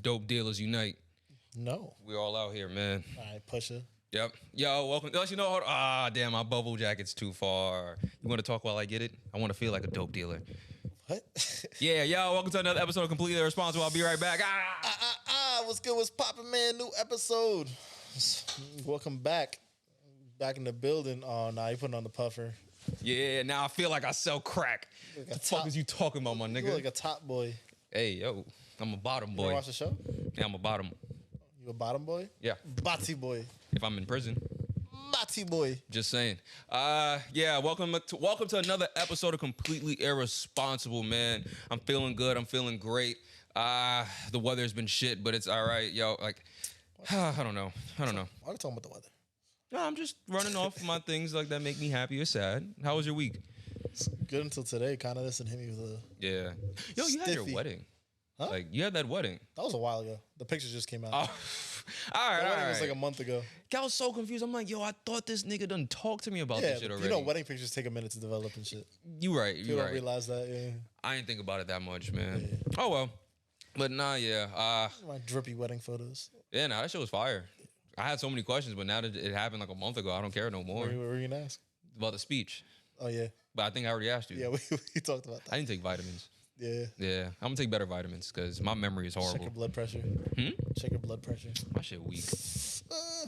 Dope dealers unite. No. We all out here, man. All right, Pusha. Yep. Yo, welcome. You know, damn, my bubble jacket's too far. You want to talk while I get it? I want to feel like a dope dealer. What? Yeah, yo, welcome to another episode of Completely Irresponsible. I'll be right back. What's good? What's poppin', man? New episode. Welcome back. Back in the building. Oh, nah, you putting on the puffer. Yeah, now I feel like I sell crack. Like What the fuck is you talking about, my You nigga? look like a top boy. Hey, yo, I'm a bottom You boy. ever watch the show? Yeah, I'm a bottom. You a bottom boy? Yeah, Bati boy. if I'm in prison. Bati boy. Just saying. Yeah, welcome to another episode of Completely Irresponsible, man. I'm feeling good. I'm feeling great. The weather's been shit, but it's all right. Yo, like, I don't know. Why are we talking about the weather? No, I'm just running off my things like that make me happy or sad. How was your week? It's good until today. Kind of this and hit me with a... Yeah. Yo, you had your Stiffy. wedding. Huh? Like, you had that wedding. That was a while ago. The pictures just came out. Oh, all right, The all wedding was right. like a month ago. I was so confused. I'm like, yo, I thought this nigga done talked to me about Yeah, this shit but already. you know, wedding pictures take a minute to develop and shit. You right. People You don't right. realize that, yeah. I didn't think about it that much, man. Yeah. Oh, well. But nah, yeah. My drippy wedding photos. Yeah, nah, that shit was fire. I had so many questions, but now that it happened like a month ago, I don't care no more. What were you gonna ask? About the speech. Oh yeah, But I think I already asked you. yeah. We talked about that. I didn't take vitamins. Yeah. Yeah, I'm gonna take better vitamins because my memory is Check your horrible. blood pressure. Check your blood pressure. My shit weak.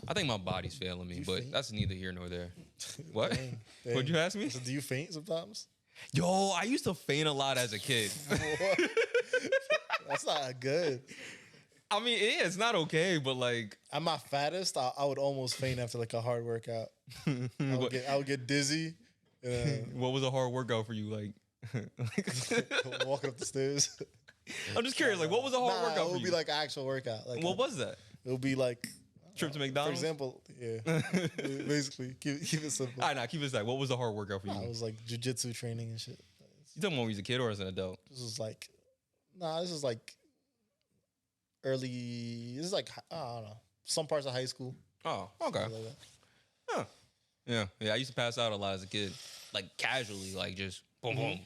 I think my body's failing me, You but faint? that's neither here nor there. What? Dang. What'd you ask me? So do you faint sometimes? Yo, I used to faint a lot as a kid. That's not good. I mean, it's not okay, but like, At my fattest, I would almost faint after like a hard workout. I would get dizzy. what was a hard workout for you? Like, Walking up the stairs. I'm just curious. Like, what was a hard workout It for would you? be like actual workout. Like What was that? it would be like Trip to for McDonald's? example, yeah. Basically, keep it simple. All right, nah, keep it that. What was a hard workout for you? I was like jujitsu training and shit. You talking about when you was a kid or as an adult? This is like, this is like early. This is like I don't know, some parts of high school. Oh, okay. Something like that. Huh. Yeah. I used to pass out a lot as a kid, like casually, like just boom, boom.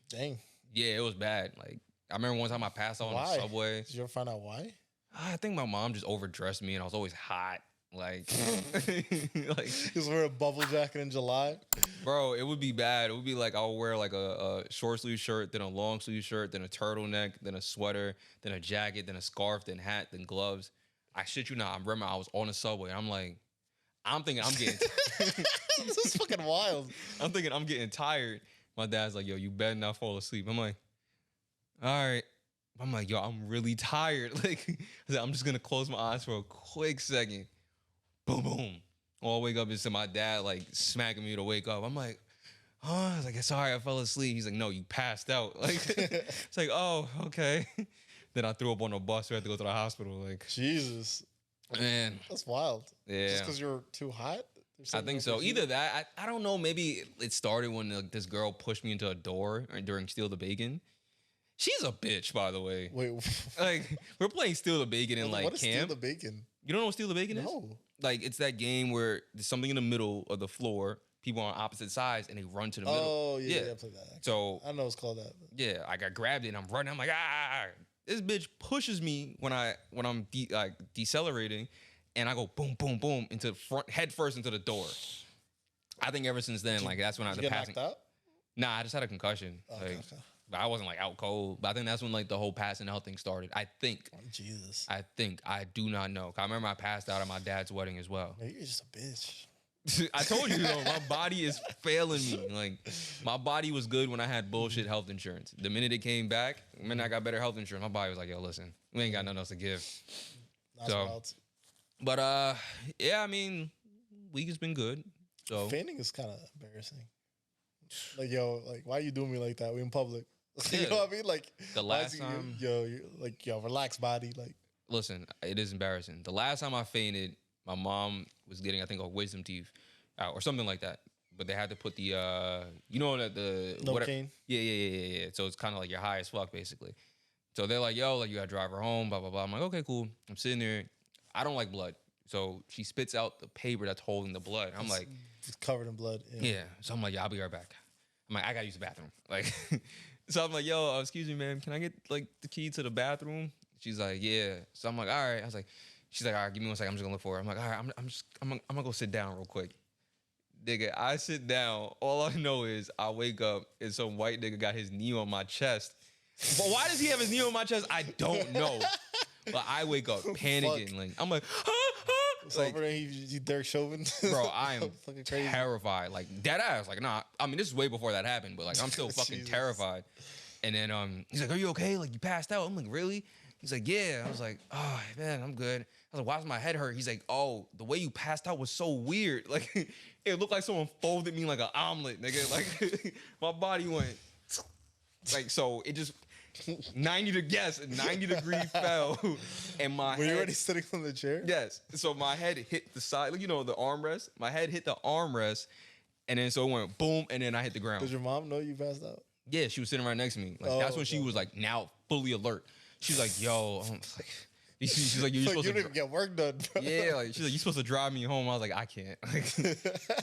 Dang. Yeah, it was bad. Like I remember one time I passed out on the Why? subway. Did you ever find out why? I think my mom just overdressed me, and I was always hot. Like, like, Just wear a bubble jacket in July. bro, it would be bad. It would be like I would wear like a short sleeve shirt, then a long sleeve shirt, then a turtleneck, then a sweater, then a jacket, then a scarf, then hat, then gloves. I shit you not. I remember I was on the subway. And I'm thinking I'm getting. This is fucking wild. I'm thinking I'm getting tired. My dad's like, yo, you better not fall asleep. I'm like, all right. I'm like, yo, I'm really tired. Like, I'm just gonna close my eyes for a quick second. Boom, boom. All I wake up is to my dad like smacking me to wake up. I'm like, oh, I was like, sorry, I fell asleep. He's like, no, you passed out. Like, it's like, oh, okay. Then I threw up on a bus. We had to go to the hospital. Like, Jesus, man, that's wild. yeah. Just because you're too hot. There's I something think wrong so. with you? Either that, I don't know. Maybe it started when this girl pushed me into a door during Steal the Bacon. She's a bitch, by the way. Wait, Like, we're playing Steal the Bacon in like what is Steal camp. the Bacon? You don't know what Steal the Bacon is? No. Like, it's that game where there's something in the middle of the floor, people on opposite sides, and they run to the middle. Oh yeah, I played that. So I know it's called that. yeah, I got grabbed it and I'm running. I'm like, ah. This bitch pushes me when I'm decelerating, and I go boom, boom, boom into head first into the door. I think ever since then, like that's when I Did the you get passing. knocked out? Nah, I just had a concussion. Okay, Like, okay. but I wasn't like out cold. But I think that's when like the whole passing out thing started. I think. Jesus. I do not know. I remember I passed out at my dad's wedding as well. Man, you're just a bitch. I told you though, my body is failing me. Like my body was good when I had bullshit health insurance. The minute it came back, the minute I got better health insurance, my body was like, yo, listen, we ain't got nothing else to give. That's So- wild. But yeah, I mean, week has been good. So Fainting is kind of embarrassing. Like, yo, like, why are you doing me like that? We in public. You Yeah. know what I mean? Like, The why last is time- you're like, yo, relax, body. Like, listen, it is embarrassing. The last time I fainted, my mom was getting, I think, a wisdom teeth out or something like that. But they had to put the, you know, the Novocaine? Yeah. So it's kind of like you're high as fuck, basically. So they're like, yo, like you gotta drive her home, blah blah blah. I'm like, okay, cool. I'm sitting there. I don't like blood, so she spits out the paper that's holding the blood. I'm like, it's covered in blood. yeah. So I'm like, yeah, I'll be right back. I'm like, I gotta use the bathroom. Like, so I'm like, yo, excuse me, ma'am, can I get like the key to the bathroom? She's like, yeah. So I'm like, all right. I was like, she's like, all right, give me 1 second. I'm just gonna look for her. I'm like, all right, I'm gonna go sit down real quick. Nigga, I sit down. All I know is I wake up and some white nigga got his knee on my chest. But why does he have his knee on my chest? I don't know. But I wake up panicking. Like I'm like, So like, he Derek Chauvin. Bro, I am terrified. Like dead ass. Like nah. I mean, this is way before that happened, but like I'm still fucking terrified. And then he's like, "Are you okay? Like you passed out?" I'm like, "Really?" He's like, "Yeah." I was like, "Oh man, I'm good." I was like, "Why does my head hurt?" He's like, "Oh, the way you passed out was so weird. Like it looked like someone folded me like an omelet, nigga. Like my body went like so. It just 90 degree fell, and my Were head, you already sitting on the chair? Yes. So my head hit the side, like, you know, the armrest. My head hit the armrest, and then so it went boom, and then I hit the ground. Did your mom know you passed out? Yeah, she was sitting right next to me. Like that's when she was like now fully alert. She's like, "Yo," she's like, "You're like, supposed you to didn't get work done, bro. Yeah, like she's like, "You're supposed to drive me home." I was like, "I can't."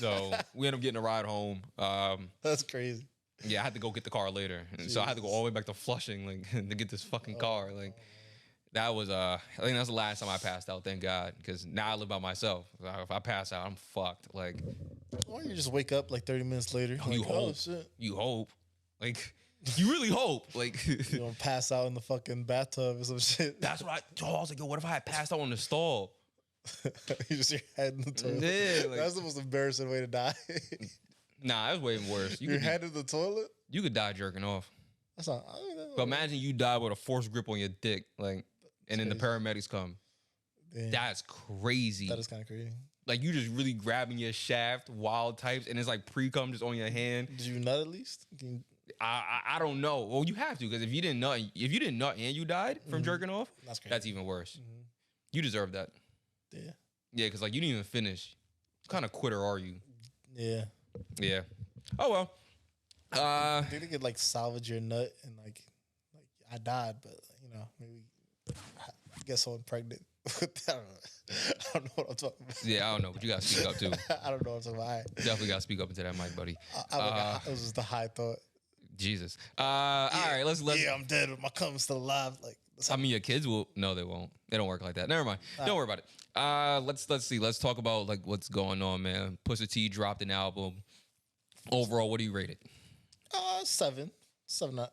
So we ended up getting a ride home. That's crazy. Yeah, I had to go get the car later, and so I had to go all the way back to Flushing, like to get this fucking car. Like that was I think that's the last time I passed out. Thank God, because now I live by myself. If I pass out, I'm fucked. Like, or you just wake up like 30 minutes later. You like, hope. Oh, shit. You hope. Like, you really hope. Like, you don't pass out in the fucking bathtub or some shit. That's what I was like, yo, what if I had passed out in the stall? You just your head in the toilet. Yeah, like, that's the most embarrassing way to die. Nah, that's way worse. Your head in the toilet? You could die jerking off. That's not. But imagine you die with a force grip on your dick, like, and then the paramedics come. Damn. That's crazy. That is kind of crazy. Like you just really grabbing your shaft, wild types, and it's like pre-cum just on your hand. Did you nut at least? I don't know. Well, you have to, because if you didn't nut and you died from jerking off, that's even worse. You deserve that. Yeah. Yeah, because like you didn't even finish. What kind of quitter are you? Yeah. Yeah. Oh well. Did they could like salvage your nut and like I died, but you know maybe get someone pregnant. I don't know what I'm talking about. Yeah, I don't know, but you gotta speak up too. I don't know what I'm talking about. Definitely gotta speak up into that mic, buddy. It was just a high thought. Jesus. All right, let's. Yeah, I'm dead, but my cum's still alive. Like, I mean, your kids will. No, they won't. They don't work like that. Never mind. Don't worry about it. Let's see. Let's talk about like what's going on, man. Pusha T dropped an album. Overall, what do you rate it? 7. 7 out.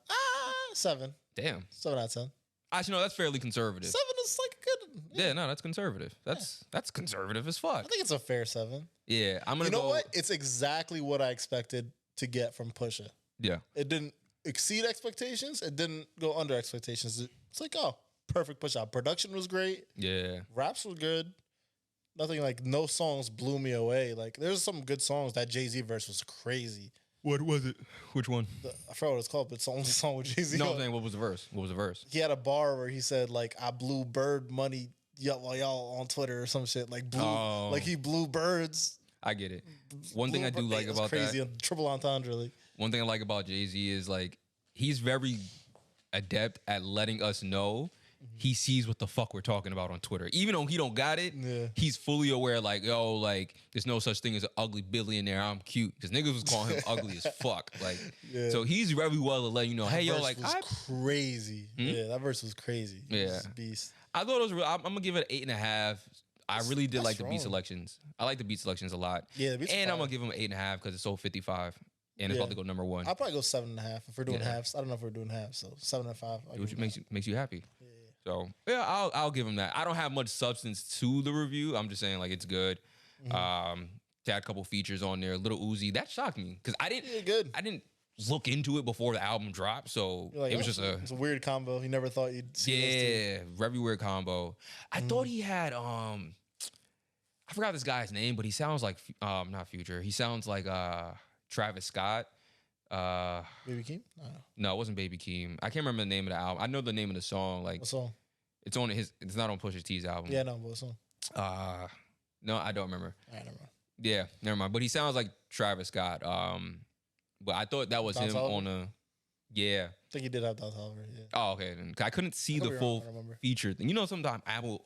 7. Damn. 7 out of 10. Actually, no, that's fairly conservative. 7 is like good. Yeah, no, that's conservative. That's conservative as fuck. I think it's a fair 7. Yeah, I'm gonna. You know what? It's exactly what I expected to get from Pusha. Yeah. It didn't exceed expectations. It didn't go under expectations. It's like, oh, perfect Pusha. Production was great. Yeah. Raps were good. Nothing like no songs blew me away. Like there's some good songs. That Jay-Z verse was crazy. What was it? Which one? I forgot what it's called, but it's the only song with Jay-Z. No, I'm saying what was the verse? What was the verse? He had a bar where he said like I blew bird money while y'all on Twitter or some shit. Like like he blew birds. I get it. One thing I do like about crazy. that. Triple entendre. Like. One thing I like about Jay-Z is like he's very adept at letting us know he sees what the fuck we're talking about on Twitter. Even though he don't got it, he's fully aware, like, yo, like, there's no such thing as an ugly billionaire. I'm cute. Because niggas was calling him ugly as fuck. Like, so he's very well to let you know, hey, yo, like, crazy. Yeah, that verse was crazy. Yeah. Beast. I thought it was real. I'm going to give it an 8.5. I really did like the beat selections. I like the beat selections a lot. Yeah, and I'm going to give him an 8.5 because it's so 55. And it's about to go number 1. I'll probably go 7.5 if we're doing halves. I don't know if we're doing halves, so 7.5. Which makes you happy. Yeah. So yeah, I'll give him that. I don't have much substance to the review. I'm just saying like it's good. They had a couple features on there. Little Uzi, that shocked me because I didn't look into it before the album dropped. So like, it was it's a weird combo. You never thought you'd see. Yeah, very weird combo. I thought he had I forgot this guy's name, but he sounds like not Future. He sounds like Travis Scott. Baby Keem? No, it wasn't Baby Keem. I can't remember the name of the album. I know the name of the song. Like, what song? It's on his. It's not on Pusha T's album. Yeah, no, what song? No, I don't remember. Never mind. Yeah, never mind. But he sounds like Travis Scott. But I thought that was him on a. Yeah. I think he did have that, however. Yeah. Oh, okay. Then I couldn't see the full feature thing. You know, sometimes Apple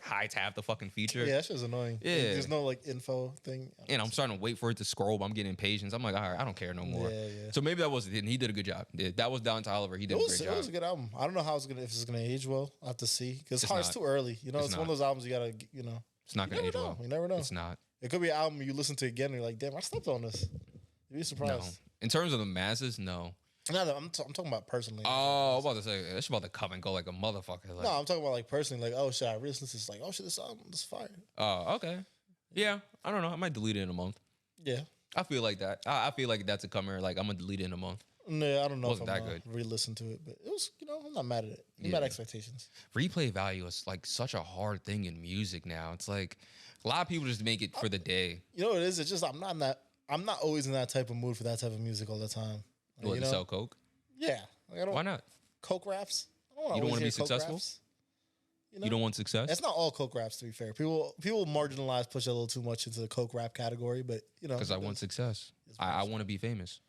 hides half the fucking feature. Yeah, that shit's annoying. Yeah. There's no like info thing. And I'm starting to wait for it to scroll, but I'm getting impatient. I'm like, all right, I don't care no more. Yeah. So maybe that wasn't it. And he did a good job. Yeah, that was Don Toliver. He did a great job. It was a good album. I don't know how if it's gonna age well. I will have to see because it's too early. You know, it's one of those albums you gotta, you know. It's not gonna age well. You never know. It's not. It could be an album you listen to again and you're like, damn, I slept on this. You'd be surprised. No. In terms of the masses, no. No, I'm talking about personally. Oh, I was about to say that's about to come and go like a motherfucker. Like, no, I'm talking about like personally. Like, oh shit, I really listen to this. Like, oh shit, this album is fire. Oh, okay. Yeah, I don't know. I might delete it in a month. Yeah, I feel like that. I feel like that's a comer. Like I'm gonna delete it in a month. No, I don't know. Wasn't if I'm that good? Re-listen to it, but it was. You know, I'm not mad at it. I'm mad at expectations. Replay value is like such a hard thing in music now. It's like a lot of people just make it for the day. You know what it is? It's just I'm not always in that type of mood for that type of music all the time. Like, you know? Sell coke? Yeah. Like why not? Coke raps? You don't want to be successful? You don't want success? It's not all coke raps, to be fair. People marginalize push a little too much into the coke rap category, but you know. Because I want success. I want to be famous.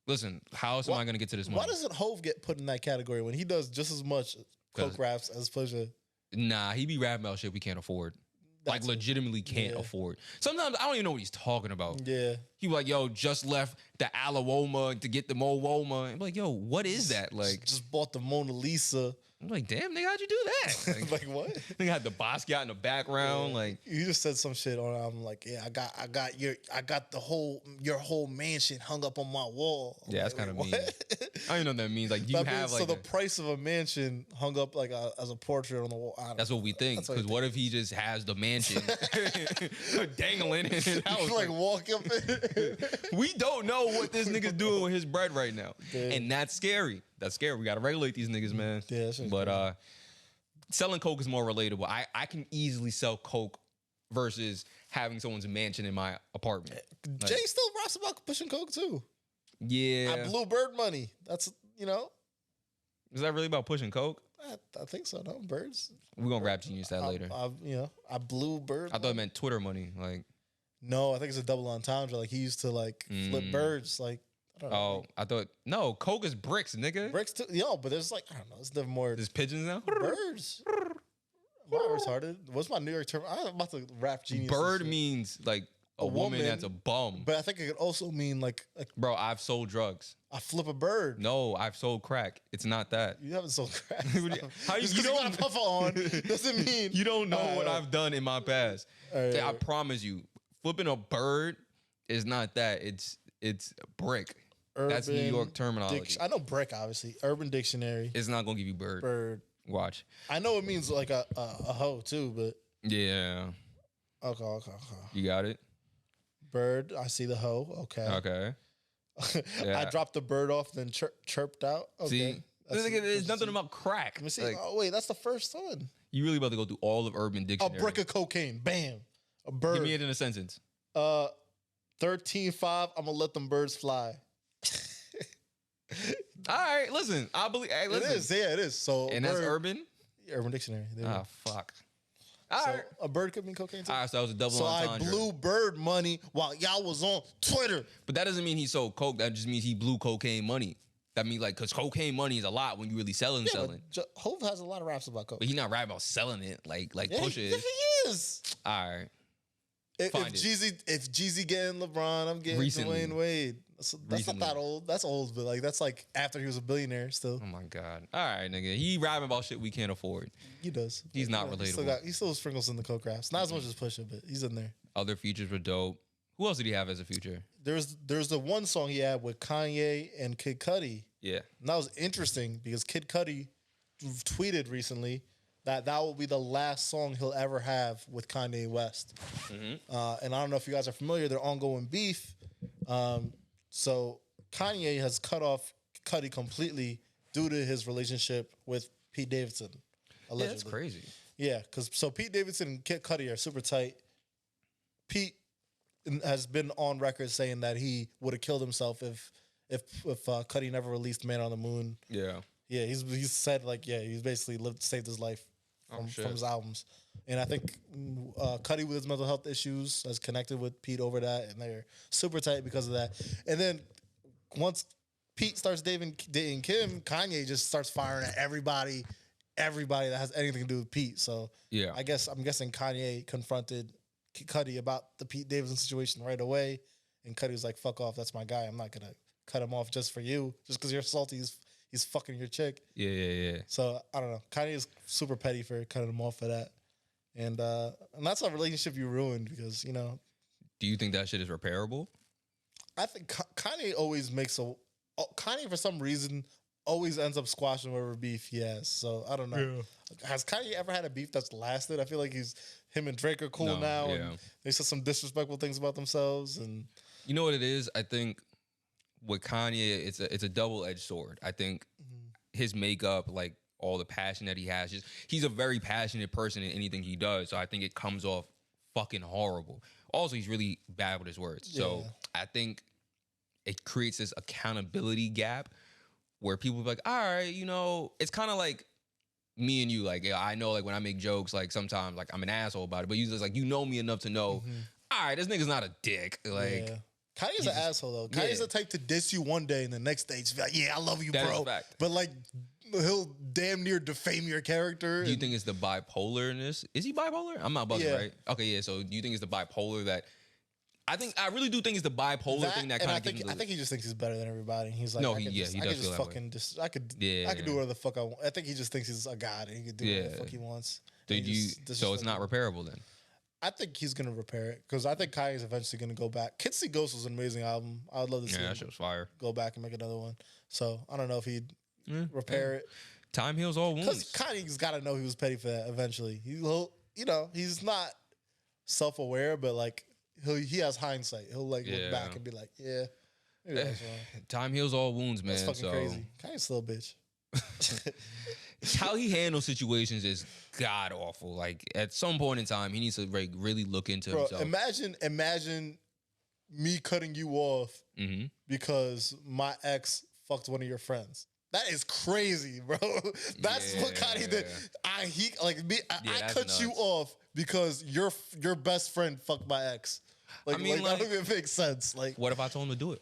Listen, how else am I going to get to this money? Why doesn't Hove get put in that category when he does just as much coke raps as Pusha? Nah, he be rapping about shit we can't afford. Like legitimately can't afford. Sometimes I don't even know what he's talking about. Yeah. He was like, yo, just left the Alawoma to get the Mo Woma. I'm like, yo, what is that? Like, just bought the Mona Lisa. I'm like, damn, nigga, how'd you do that? Like what? Nigga had the Basquiat in the background. Like, you just said some shit on. I'm like, yeah, I got your whole mansion hung up on my wall. Yeah, that's kind of mean. I don't even know what that means. Like, you have like the price of a mansion hung up like as a portrait on the wall. That's what we think. Because what if he just has the mansion dangling in his house? Like walk up. We don't know what this nigga's doing with his bread right now, and that's scary. That's scary. We gotta regulate these niggas, man. Yeah, but selling coke is more relatable. I can easily sell coke versus having someone's mansion in my apartment. Jay still raps about pushing coke too. Yeah, I blew bird money. That's Is that really about pushing coke? I think so. No, birds. We're gonna rap genius that later. I blew bird. I thought it meant Twitter money. Like, no, I think it's a double entendre. Like he used to like flip birds. Like. I thought no, coke is bricks, nigga. Bricks too, yo, but there's like I don't know, it's never more. There's pigeons now. Birds. My retarded. What's my New York term? I'm about to rap genius. Bird means like a woman that's a bum. But I think it could also mean like bro, I've sold drugs. I flip a bird. No, I've sold crack. It's not that. You haven't sold crack. How you don't got a puffer on doesn't mean you don't know what I've done in my past. I promise you, flipping a bird is not that. It's brick. Urban That's New York terminology. I know brick, obviously. Urban Dictionary. It's not gonna give you bird. Bird. Watch. I know it means like a hoe too, but yeah. Okay. You got it. Bird. I see the hoe. Okay. Yeah. I dropped the bird off, then chirped out. Okay. See, there's nothing about crack. Let me see. Like, oh wait, that's the first one. You really about to go through all of Urban Dictionary? A brick of cocaine. Bam. A bird. Give me it in a sentence. 13.5. I'm gonna let them birds fly. All right, listen. I believe. Hey, listen. It is. Yeah, it is. So, and that's Urban. Urban Dictionary. Fuck. All right. A bird could mean cocaine too. All right, so that was a double entendre. So I blew bird money while y'all was on Twitter. But that doesn't mean he sold coke. That just means he blew cocaine money. That means like, cause cocaine money is a lot when you really selling. Hov has a lot of raps about coke. But he's not rapping about selling it like Pusha is. Yeah, he is. All right. If Jeezy getting LeBron, I'm getting Dwayne Wade. That's not that old. That's old, but like that's like after he was a billionaire still. Oh my God. All right, nigga. He rapping about shit we can't afford. He does. He's not relatable. He still sprinkles in the coke raps. Not as much as Pusha, but he's in there. Other features were dope. Who else did he have as a feature? There's the one song he had with Kanye and Kid Cudi. Yeah. And that was interesting because Kid Cudi tweeted recently that will be the last song he'll ever have with Kanye West. Mm-hmm. And I don't know if you guys are familiar, their ongoing beef. So Kanye has cut off Cudi completely due to his relationship with Pete Davidson. Allegedly. Yeah, that's crazy. Yeah, because Pete Davidson and Kid Cudi are super tight. Pete has been on record saying that he would have killed himself if Cudi never released Man on the Moon. Yeah. Yeah, he's said he's basically saved his life from his albums. And I think Cudi with his mental health issues has connected with Pete over that, and they're super tight because of that. And then once Pete starts dating Kim, Kanye just starts firing at everybody that has anything to do with Pete. So Yeah. I'm guessing Kanye confronted Cudi about the Pete Davidson situation right away, and Cudi was like, "Fuck off, that's my guy. I'm not gonna cut him off just for you, just because you're salty. He's fucking your chick." Yeah. So I don't know. Kanye is super petty for cutting him off for that, and that's a relationship you ruined because Do you think that shit is repairable? I think Kanye always Kanye for some reason always ends up squashing whatever beef he has. So I don't know. Yeah. Has Kanye ever had a beef that's lasted? I feel like him and Drake are cool now. Yeah. And they said some disrespectful things about themselves. And you know what it is? I think with Kanye, it's a double-edged sword. I think his makeup, like all the passion that he has, he's a very passionate person in anything he does. So I think it comes off fucking horrible. Also, he's really bad with his words. Yeah. So I think it creates this accountability gap where people be like, all right, it's kind of like me and you. Like, yeah, I know, like, when I make jokes, like, sometimes, like, I'm an asshole about it. But you just, like, me enough to know, all right, this nigga's not a dick. Like, Kanye's an asshole, though. Kanye's the type to diss you one day and the next day just be like, yeah, I love you, that bro. Is a fact. But, like, he'll damn near defame your character. Do you think it's the bipolarness? Is he bipolar? I'm not bugging, right? Okay, yeah. So do you think it's the bipolar that... I really do think it's the bipolar thing that kind of gives him... I think he just thinks he's better than everybody. He's like, he does feel that way. I could do whatever the fuck I want. I think he just thinks he's a god and he can do whatever the fuck he wants. So it's not repairable then? I think he's gonna repair it because I think Kanye's eventually gonna go back. Kids See Ghosts was an amazing album. I would love to see him that shit was fire. Go back and make another one. So I don't know if he'd repair it. Time heals all wounds. Because Kanye's got to know he was petty for that eventually. He's not self-aware, but like he has hindsight. He'll like look back and be like, yeah, maybe that's wrong. Time heals all wounds, man. That's fucking crazy. Kanye's still a bitch. How he handles situations is god awful. Like at some point in time, he needs to like really look into himself. Imagine me cutting you off because my ex fucked one of your friends. That is crazy, bro. That's what Kanye did. I cut nuts. You off because your best friend fucked my ex. Like, that don't even make sense. Like, what if I told him to do it?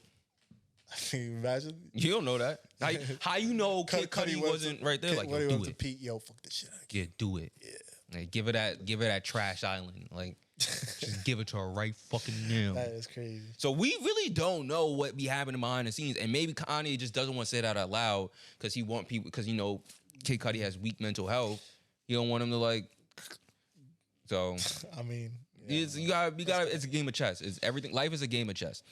I mean, imagine. You don't know that. How you know Cudi wasn't right there? Like, yo, do it. Pete, yo, fuck this shit. Yeah, do it. Yeah. Like, give it that trash island. Like, just give it to her right fucking now. That is crazy. So we really don't know what be happening behind the scenes, and maybe Kanye just doesn't want to say that out loud because he want people because Kid Cudi has weak mental health. You don't want him to like. So I mean, you gotta. It's a game of chess. It's everything. Life is a game of chess.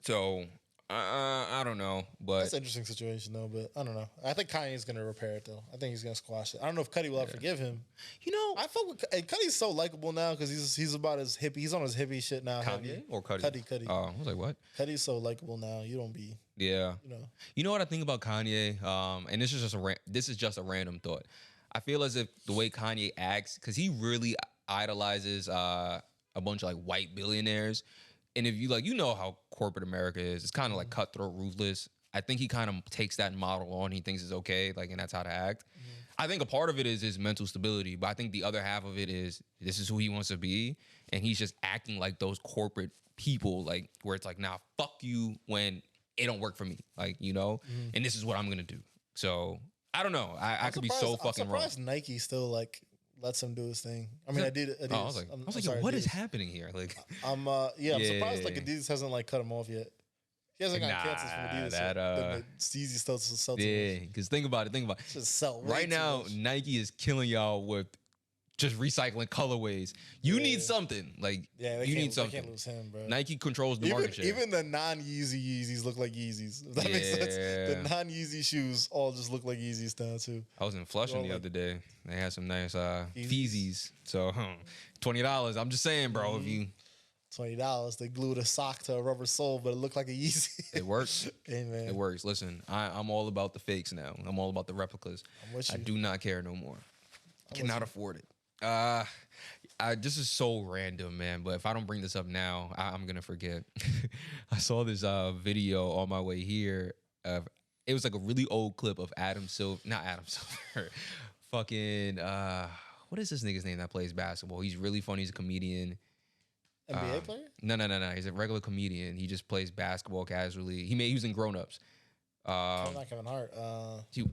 So. I don't know, but that's an interesting situation though. But I don't know. I think Kanye's gonna repair it though. I think he's gonna squash it. I don't know if Cudi will ever forgive him. I fuck with Cudi's so likable now because he's about his hippie. He's on his hippie shit now. Kanye or Cudi? Cudi. Oh, I was like, what? Cudi's so likable now. You don't be. Yeah. You know what I think about Kanye? And this is just a random thought. I feel as if the way Kanye acts, because he really idolizes a bunch of like white billionaires. And if you how corporate America is, it's kind of like cutthroat, ruthless. I think he kind of takes that model on. He thinks it's okay, like, and that's how to act. I think a part of it is his mental stability, but I think the other half of it is this is who he wants to be, and he's just acting like those corporate people, like where it's like, nah, fuck you when it don't work for me, like and this is what I'm gonna do. So I don't know. I could be so fucking wrong. I'm surprised Nike still like lets him do his thing. I mean, Adidas. I was like, what is happening here? Like, I'm surprised like Adidas hasn't like cut him off yet. He hasn't got cancelled from Adidas. That Yeezy still yeah, because think about it. Just sell right now, much. Nike is killing y'all with just recycling colorways. You need something. Like, you need something. They can't lose him, bro. Nike controls the market share. Even the non-Yeezy Yeezys look like Yeezys. If that makes sense. The non-Yeezy shoes all just look like Yeezys now, too. I was in Flushing the other day. They had some nice Yeezys. So, $20. I'm just saying, bro, if you... $20. They glued a sock to a rubber sole, but it looked like a Yeezy. It works. Hey, man. It works. Listen, I'm all about the fakes now. I'm all about the replicas. I'm with you. I do not care no more. Cannot afford it. This is so random, man. But if I don't bring this up now, I'm gonna forget. I saw this video on my way here. It was like a really old clip of not Adam Silver. Fucking what is this nigga's name that plays basketball? He's really funny. He's a comedian. NBA player? No. He's a regular comedian. He just plays basketball casually. He was in Grown Ups. Not Kevin Hart. Nah. Give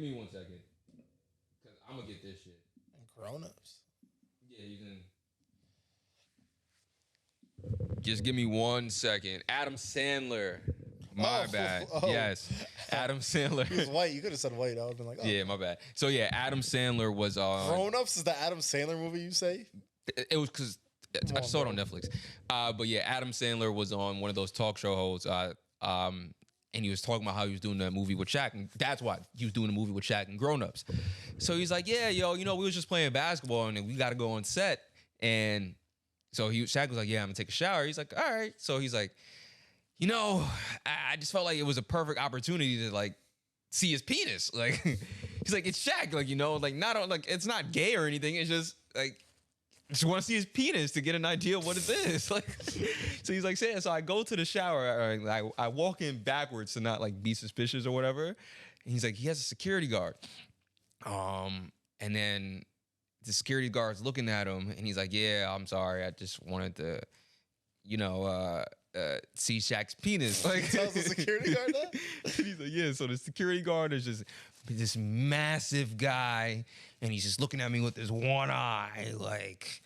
me 1 second, cause I'm gonna get this shit. Grown Ups. Yeah, you can. Just give me 1 second. Adam Sandler. My bad. Yes, Adam Sandler. He was white. You could have said white. I would have been like, oh. Yeah, my bad. So yeah, Adam Sandler was on. Grown Ups is the Adam Sandler movie you say? It was because I saw it on Netflix. But yeah, Adam Sandler was on one of those talk show hosts. And he was talking about how he was doing that movie with Shaq. And that's why he was doing a movie with Shaq and Grown Ups. So he's like, yeah, yo, we was just playing basketball and we got to go on set. And so Shaq was like, yeah, I'm going to take a shower. He's like, all right. So he's like, I just felt like it was a perfect opportunity to like see his penis. Like, he's like, it's Shaq. Like, not it's not gay or anything. It's just like, I just want to see his penis to get an idea of what it is. Like, so he's like saying, so I go to the shower, I walk in backwards to not like be suspicious or whatever. And he's like, he has a security guard. And then the security guard's looking at him and he's like, yeah, I'm sorry. I just wanted to, see Shaq's penis. Like, tells the security guard that? And he's like, yeah. So the security guard is just this massive guy, and he's just looking at me with this one eye, like,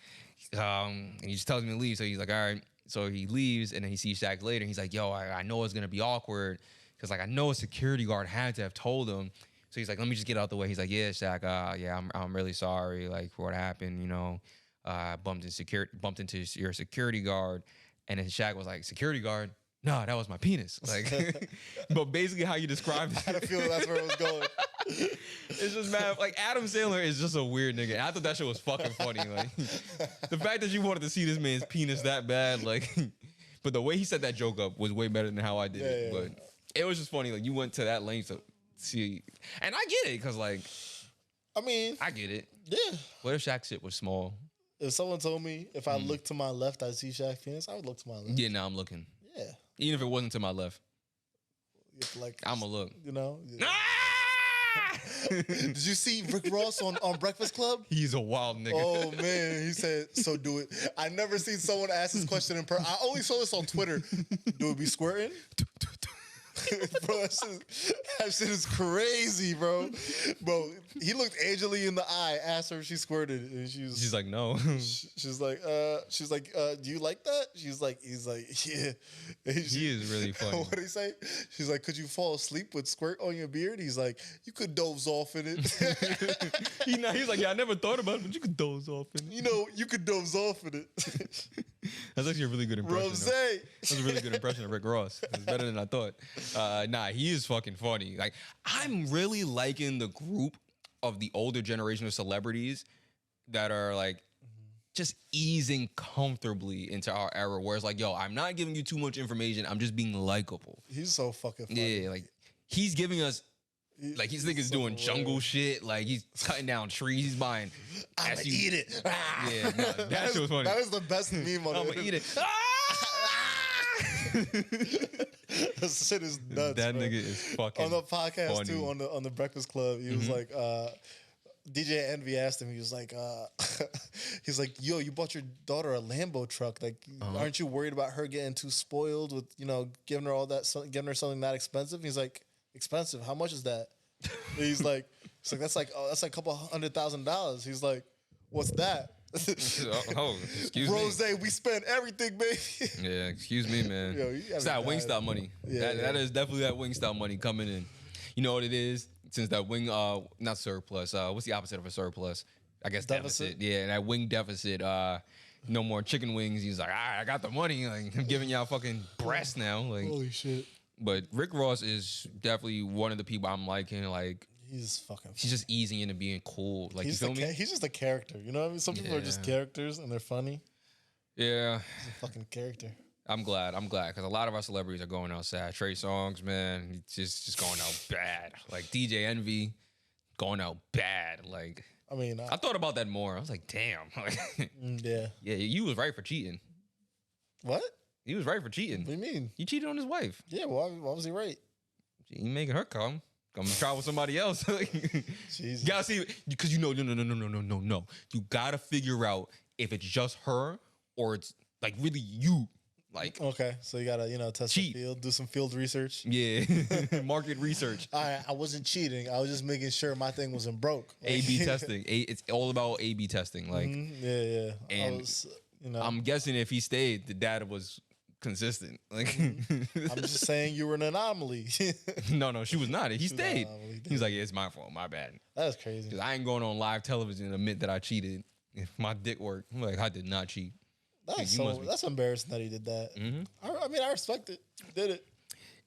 and he just tells me to leave. So he's like, all right. So he leaves, and then he sees Shaq later. And he's like, yo, I know it's gonna be awkward because like I know a security guard had to have told him. So he's like, let me just get out the way. He's like, yeah, Shaq, I'm really sorry, like for what happened. Bumped into your security guard. And then Shaq was like, security guard? No, that was my penis. Like, but basically how you described it. I had a feeling that's where it was going. It's just mad. Like, Adam Sandler is just a weird nigga. And I thought that shit was fucking funny. Like, the fact that you wanted to see this man's penis that bad, like, but the way he set that joke up was way better than how I did it. Yeah. But it was just funny. Like, you went to that length to see. And I get it, because, like, I get it. Yeah. What if Shaq's shit was small? If someone told me if I looked to my left, I'd see Shaq's penis, I would look to my left. Yeah, now I'm looking. Yeah. Even if it wasn't to my left. Like, I'm going to look. Yeah. Did you see Rick Ross on Breakfast Club? He's a wild nigga. Oh, man. He said, so do it. I never seen someone ask this question in person. I only saw this on Twitter. Do it be squirting? Bro, that shit is crazy, bro. Bro, he looked Angelina in the eye, asked her if she squirted, and she's like, no. She's like, do you like that? He's like, yeah. He is really funny. What did he say? She's like, could you fall asleep with squirt on your beard? He's like, you could doze off in it. He's like, yeah, I never thought about it, but you could doze off in it. You could doze off in it. That's actually a really good impression. Rose. That's a really good impression of Rick Ross. It's better than I thought. He is fucking funny. Like, I'm really liking the group of the older generation of celebrities that are like just easing comfortably into our era, where it's like, yo, I'm not giving you too much information. I'm just being likable. He's so fucking funny. Yeah, like he's giving us. Like, these niggas doing jungle shit. Like, he's cutting down trees. He's buying. I'm gonna eat it. Yeah, that shit was funny. That was the best meme on it. I'm gonna eat it. This shit is nuts. That bro. nigga is fucking on the podcast funny. too. On the Breakfast Club, he was like, DJ Envy asked him. He was like, he's like, yo, you bought your daughter a Lambo truck. Like, aren't you worried about her getting too spoiled with giving her all that, giving her something that expensive? He's like, expensive? How much is that? He's like, that's like a couple $100,000. He's like, what's that? Excuse Rose, me. we spend everything, baby. Yeah, excuse me, man. Yo, it's that Wingstop money. Yeah, that is definitely that Wingstop money coming in. You know what it is? Since that wing, not surplus. What's the opposite of a surplus? I guess deficit. Yeah, that wing deficit. No more chicken wings. He's like, I got the money. Like, I'm giving y'all fucking breast now. Like, holy shit. But Rick Ross is definitely one of the people I'm liking. Like, he's fucking funny. He's just easing into being cool. Like, you feel me? He's just a character. You know what I mean? Some people are just characters and they're funny. Yeah. He's a fucking character. I'm glad. Because a lot of our celebrities are going out sad. Trey Songz, man, he's just going out bad. Like, DJ Envy, going out bad. Like, I mean, I thought about that more. I was like, damn. Yeah. Yeah, you was right for cheating. What? He was right for cheating. What do you mean? He cheated on his wife. Yeah, why was he right? He making her come try with somebody else. Jesus. You gotta see, because no. You gotta figure out if it's just her or it's like really you. Like, okay, so you gotta test cheat. the field, do some field research. Yeah, market research. I wasn't cheating. I was just making sure my thing wasn't broke. Like, A/B testing. It's all about A/B testing. Like, yeah. And I was, I'm guessing if he stayed, the data was consistent. Like, I'm just saying you were an anomaly. no, she was not. He stayed. anomaly. He's like, yeah, it's my fault. My bad. That's crazy. Because I ain't going on live television and admit that I cheated. If my dick worked, I'm like, I did not cheat. That's embarrassing that he did that. I mean, I respect it. He did it.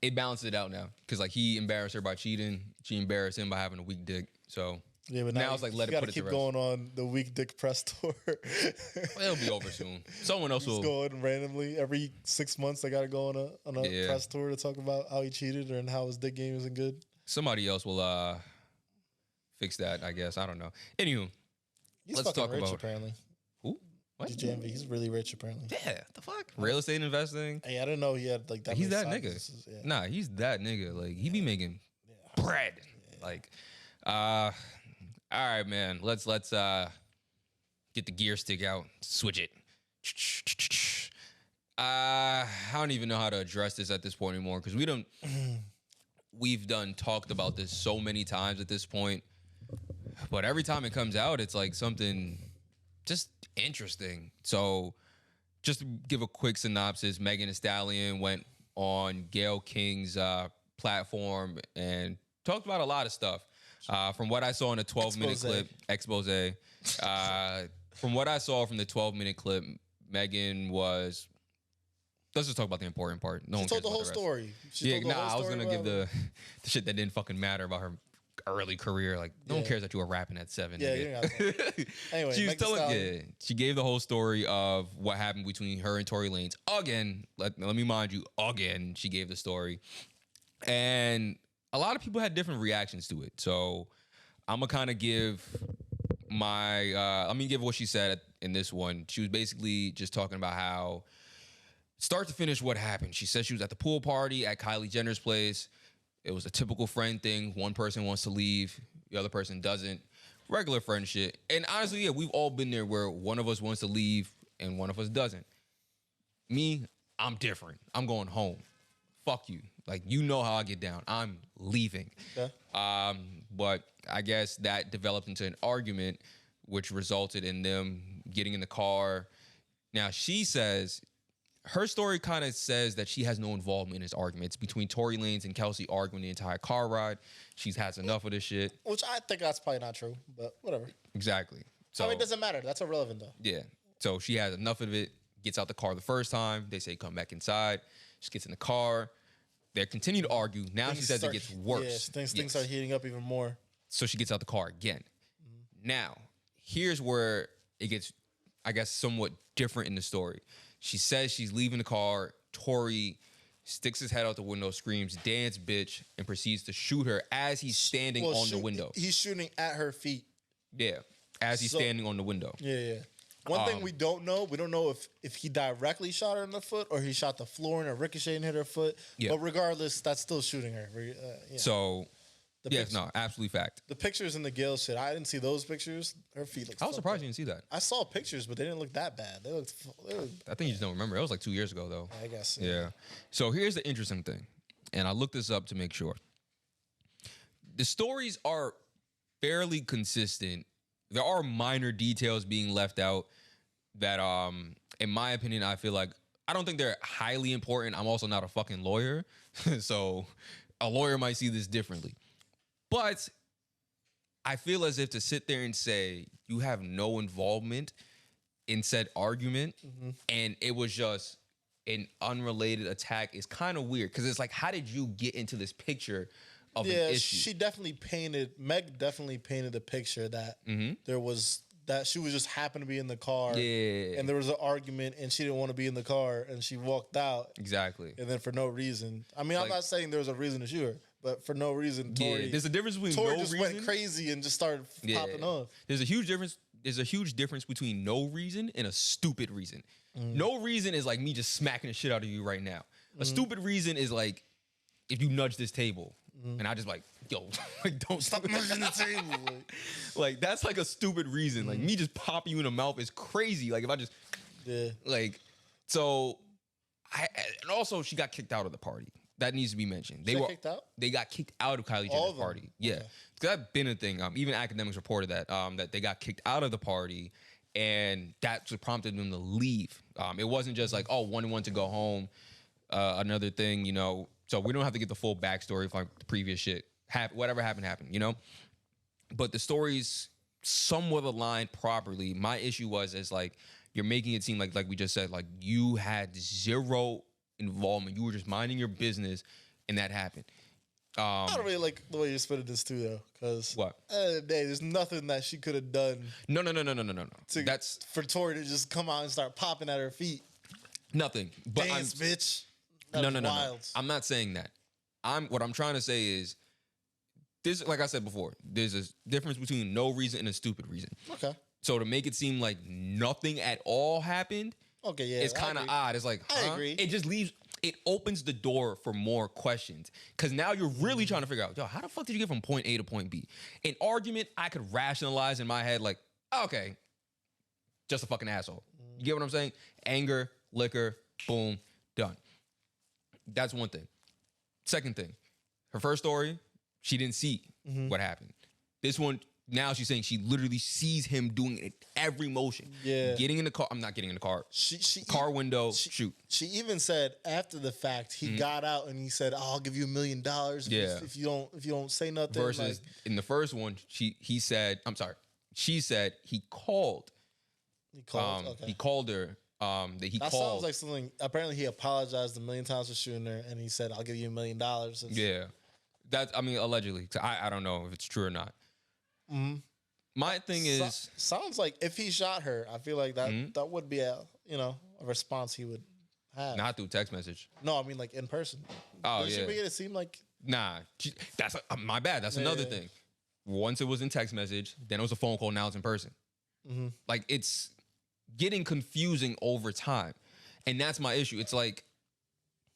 It balances it out now. Because, like, he embarrassed her by cheating. She embarrassed him by having a weak dick. So, Yeah, but now it's like, let it put it to keep rest. going on the weak dick press tour. It'll be over soon. Someone else Just will. going randomly every 6 months. They got to go on a press tour to talk about how he cheated and how his dick game isn't good. Somebody else will fix that, I guess. I don't know. Anywho, He's let's fucking talk rich, about apparently. who? What? DJ Envy. He's really rich, apparently. Yeah, the fuck? Real estate investing? Hey, I didn't know he had like that. He's many that side nigga. businesses. Yeah. Nah, he's that nigga. Like, he be making bread. Like, all right, man. Let's get the gear stick out. Switch it. I don't even know how to address this at this point anymore because we've talked about this so many times at this point. But every time it comes out, it's like something just interesting. So just to give a quick synopsis, Megan Thee Stallion went on Gayle King's platform and talked about a lot of stuff. From what I saw in the 12-minute clip, expose. From what I saw from the 12-minute clip, Megan was. Let's just talk about the important part. No She one told cares the whole about the story. I was gonna give the shit that didn't fucking matter about her early career. Like, no one cares that you were rapping at 7. Yeah, nigga. you didn't have to. Anyway, She was Megan Thee Stallion. she gave the whole story of what happened between her and Tory Lanez. Again, let me mind you, again, she gave the story. And a lot of people had different reactions to it. So I'm gonna kind of give let me give what she said in this one. She was basically just talking about how start to finish what happened. She said she was at the pool party at Kylie Jenner's place. It was a typical friend thing. One person wants to leave, the other person doesn't. Regular friend shit. And honestly, yeah, we've all been there where one of us wants to leave and one of us doesn't. Me, I'm different. I'm going home. Fuck you. Like, you know how I get down. I'm leaving. Okay. But I guess that developed into an argument, which resulted in them getting in the car. Now, she says, her story kind of says that she has no involvement in this argument. It's between Tory Lanez and Kelsey arguing the entire car ride. She's has enough of this shit. Which I think that's probably not true, but whatever. Exactly. So I mean, it doesn't matter. That's irrelevant, though. yeah. So she has enough of it, gets out the car the first time. They say, come back inside. She gets in the car. They continue to argue. Now she says it gets worse. Yeah, things start heating up even more. So she gets out the car again. Now, here's where it gets, I guess, somewhat different in the story. She says she's leaving the car. Tory sticks his head out the window, screams, dance, bitch, and proceeds to shoot her as he's standing on the window. He's shooting at her feet. Yeah, as he's standing on the window. Yeah. One thing we don't know if he directly shot her in the foot or he shot the floor and a ricochet and hit her foot. Yeah. But regardless, that's still shooting her. Yeah. So, absolutely fact. The pictures in the Gayle shit, I didn't see those pictures. Her feet looked I was surprised you didn't see that. I saw pictures, but they didn't look that bad. They looked I think you just don't remember. It was like 2 years ago, though. I guess. Yeah. So here's the interesting thing, and I looked this up to make sure. The stories are fairly consistent. There are minor details being left out that, in my opinion, I feel like I don't think they're highly important. I'm also not a fucking lawyer, so a lawyer might see this differently. But I feel as if to sit there and say you have no involvement in said argument and it was just an unrelated attack is kind of weird because it's like, how did you get into this picture of an issue? Meg definitely painted a picture that there was, that she was just happened to be in the car and there was an argument and she didn't want to be in the car and she walked out. Exactly. And then for no reason. I mean, I'm not saying there was a reason to shoot her, but for no reason, Tory. There's a difference between Tory no just reason. went crazy and just started popping off. There's a huge difference. There's a huge difference between no reason and a stupid reason. No reason is like me just smacking the shit out of you right now. A stupid reason is like if you nudge this table and I just like, yo, like don't Stop nudging the table. Like that's like a stupid reason. Like me just popping you in the mouth is crazy. Like if I just like, so And also, she got kicked out of the party. That needs to be mentioned. Kicked out? They got kicked out of Kylie Jenner's party. Yeah, okay. That's been a thing. Even academics reported that that they got kicked out of the party, and that's what prompted them to leave. It wasn't just like, oh, one wanted to go home. Another thing, you know. So we don't have to get the full backstory of like the previous shit. Whatever happened, you know. But the stories somewhat aligned properly. My issue was like you're making it seem like we just said, like you had zero involvement. You were just minding your business, and that happened. I don't really like the way you're spinning this too, though, because what? At the end of the day, there's nothing that she could have done. No. That's for Tori to just come out and start popping at her feet. Nothing. But Dance, bitch. No. I'm not saying that. What I'm trying to say is this. Like I said before, there's a difference between no reason and a stupid reason. Okay. So to make it seem like nothing at all happened, okay, yeah, it's kind of odd. It's like, I agree. It just leaves. It opens the door for more questions because now you're really trying to figure out, yo, how the fuck did you get from point A to point B? An argument I could rationalize in my head, like, okay, just a fucking asshole. You get what I'm saying? Anger, liquor, boom, done. That's one thing. Second thing, her first story, she didn't see what happened. This one, now she's saying she literally sees him doing it every motion. Yeah. Getting in the car. I'm not getting in the car. She car window, shoot. She even said after the fact, he got out and he said, I'll give you $1 million if you don't say nothing. Versus in the first one, she said he called. He called. Okay. He called her. That sounds like something. Apparently, he apologized a million times for shooting her, and he said, "I'll give you $1 million." Yeah, allegedly. I don't know if it's true or not. Mm-hmm. My thing is, sounds like if he shot her, I feel like that would be a response he would have. Not through text message. No, I mean like in person. Oh, Did she make it seem like? Nah, that's my bad. That's another thing. Once it was in text message, then it was a phone call. Now it's in person. Mm-hmm. Like it's getting confusing over time, and that's my issue. It's like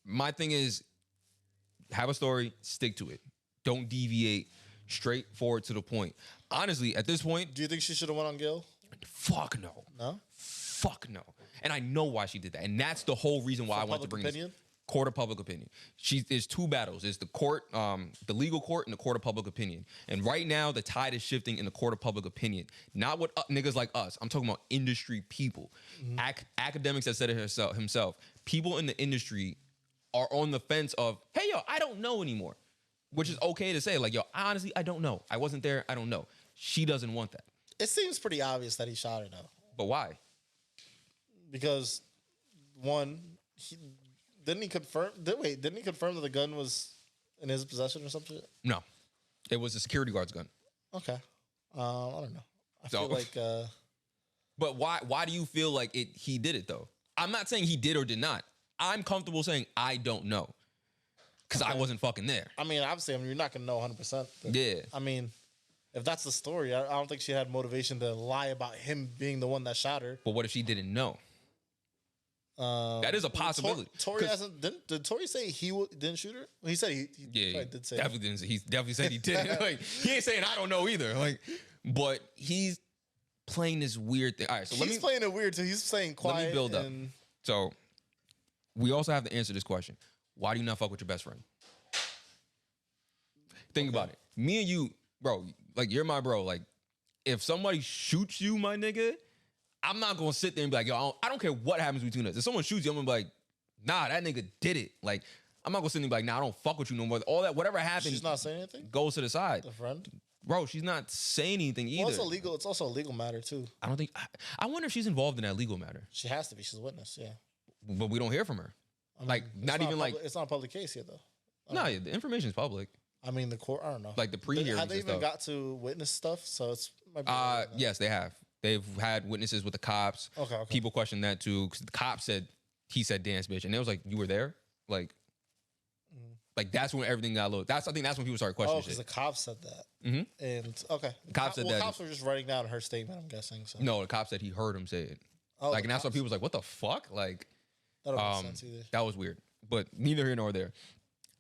my thing is have a story, stick to it. Don't deviate. Straightforward to the point. Honestly, at this point, do you think she should have went on Gil? Fuck no. No? Fuck no. And I know why she did that. And that's the whole reason why I wanted to bring this. Court of public opinion. There's two battles. There's the court, the legal court, and the court of public opinion. And right now, the tide is shifting in the court of public opinion. Not what niggas like us. I'm talking about industry people. Academics that said it himself. People in the industry are on the fence of, hey, yo, I don't know anymore. Which is okay to say. Like, yo, honestly, I don't know. I wasn't there. I don't know. She doesn't want that. It seems pretty obvious that he shot her, though. But why? Because, one, didn't he confirm that the gun was in his possession or something? No. It was a security guard's gun. Okay. I don't know. I feel like... But why do you feel like he did it, though? I'm not saying he did or did not. I'm comfortable saying I don't know. Because I wasn't fucking there. I mean, obviously, you're not going to know 100%. Yeah. I mean, if that's the story, I don't think she had motivation to lie about him being the one that shot her. But what if she didn't know? That is a possibility. Tori hasn't. Did Tori say he didn't shoot her? Well, he said he did say definitely didn't. He definitely said he didn't. Like he ain't saying I don't know either. Like, but he's playing this weird thing. All right, so he's playing it weird too. He's saying quiet. Let me build up. So we also have to answer this question. Why do you not fuck with your best friend? Think about it. Me and you, bro, like you're my bro. Like if somebody shoots you, my nigga, I'm not gonna sit there and be like, yo, I don't care what happens between us. If someone shoots you, I'm gonna be like, nah, that nigga did it. Like I'm not gonna sit there and be like, nah, I don't fuck with you no more. All that, whatever happens, she's not saying anything. Goes to the side. The friend, bro, she's not saying anything either. Well, it's also a legal matter too. I don't think. I wonder if she's involved in that legal matter. She has to be. She's a witness. Yeah. But we don't hear from her. I mean, like not even like it's not a public case yet though. No, the information is public. I mean, the court. I don't know. Like the pre-hearings. Have they even got to witness stuff? So it's. Yes, they have. They've had witnesses with the cops. Okay. People question that too because the cop said he said dance bitch, and it was like you were there, like that's when everything got low. I think that's when people started questioning. Oh, because the cops said that. Mm-hmm. And okay, the cops said that. Cops were just writing down her statement. I'm guessing. So. No, the cop said he heard him say it. Oh, like, and that's why people was like, "What the fuck?" Like, that don't make sense either. That was weird, but neither here nor there.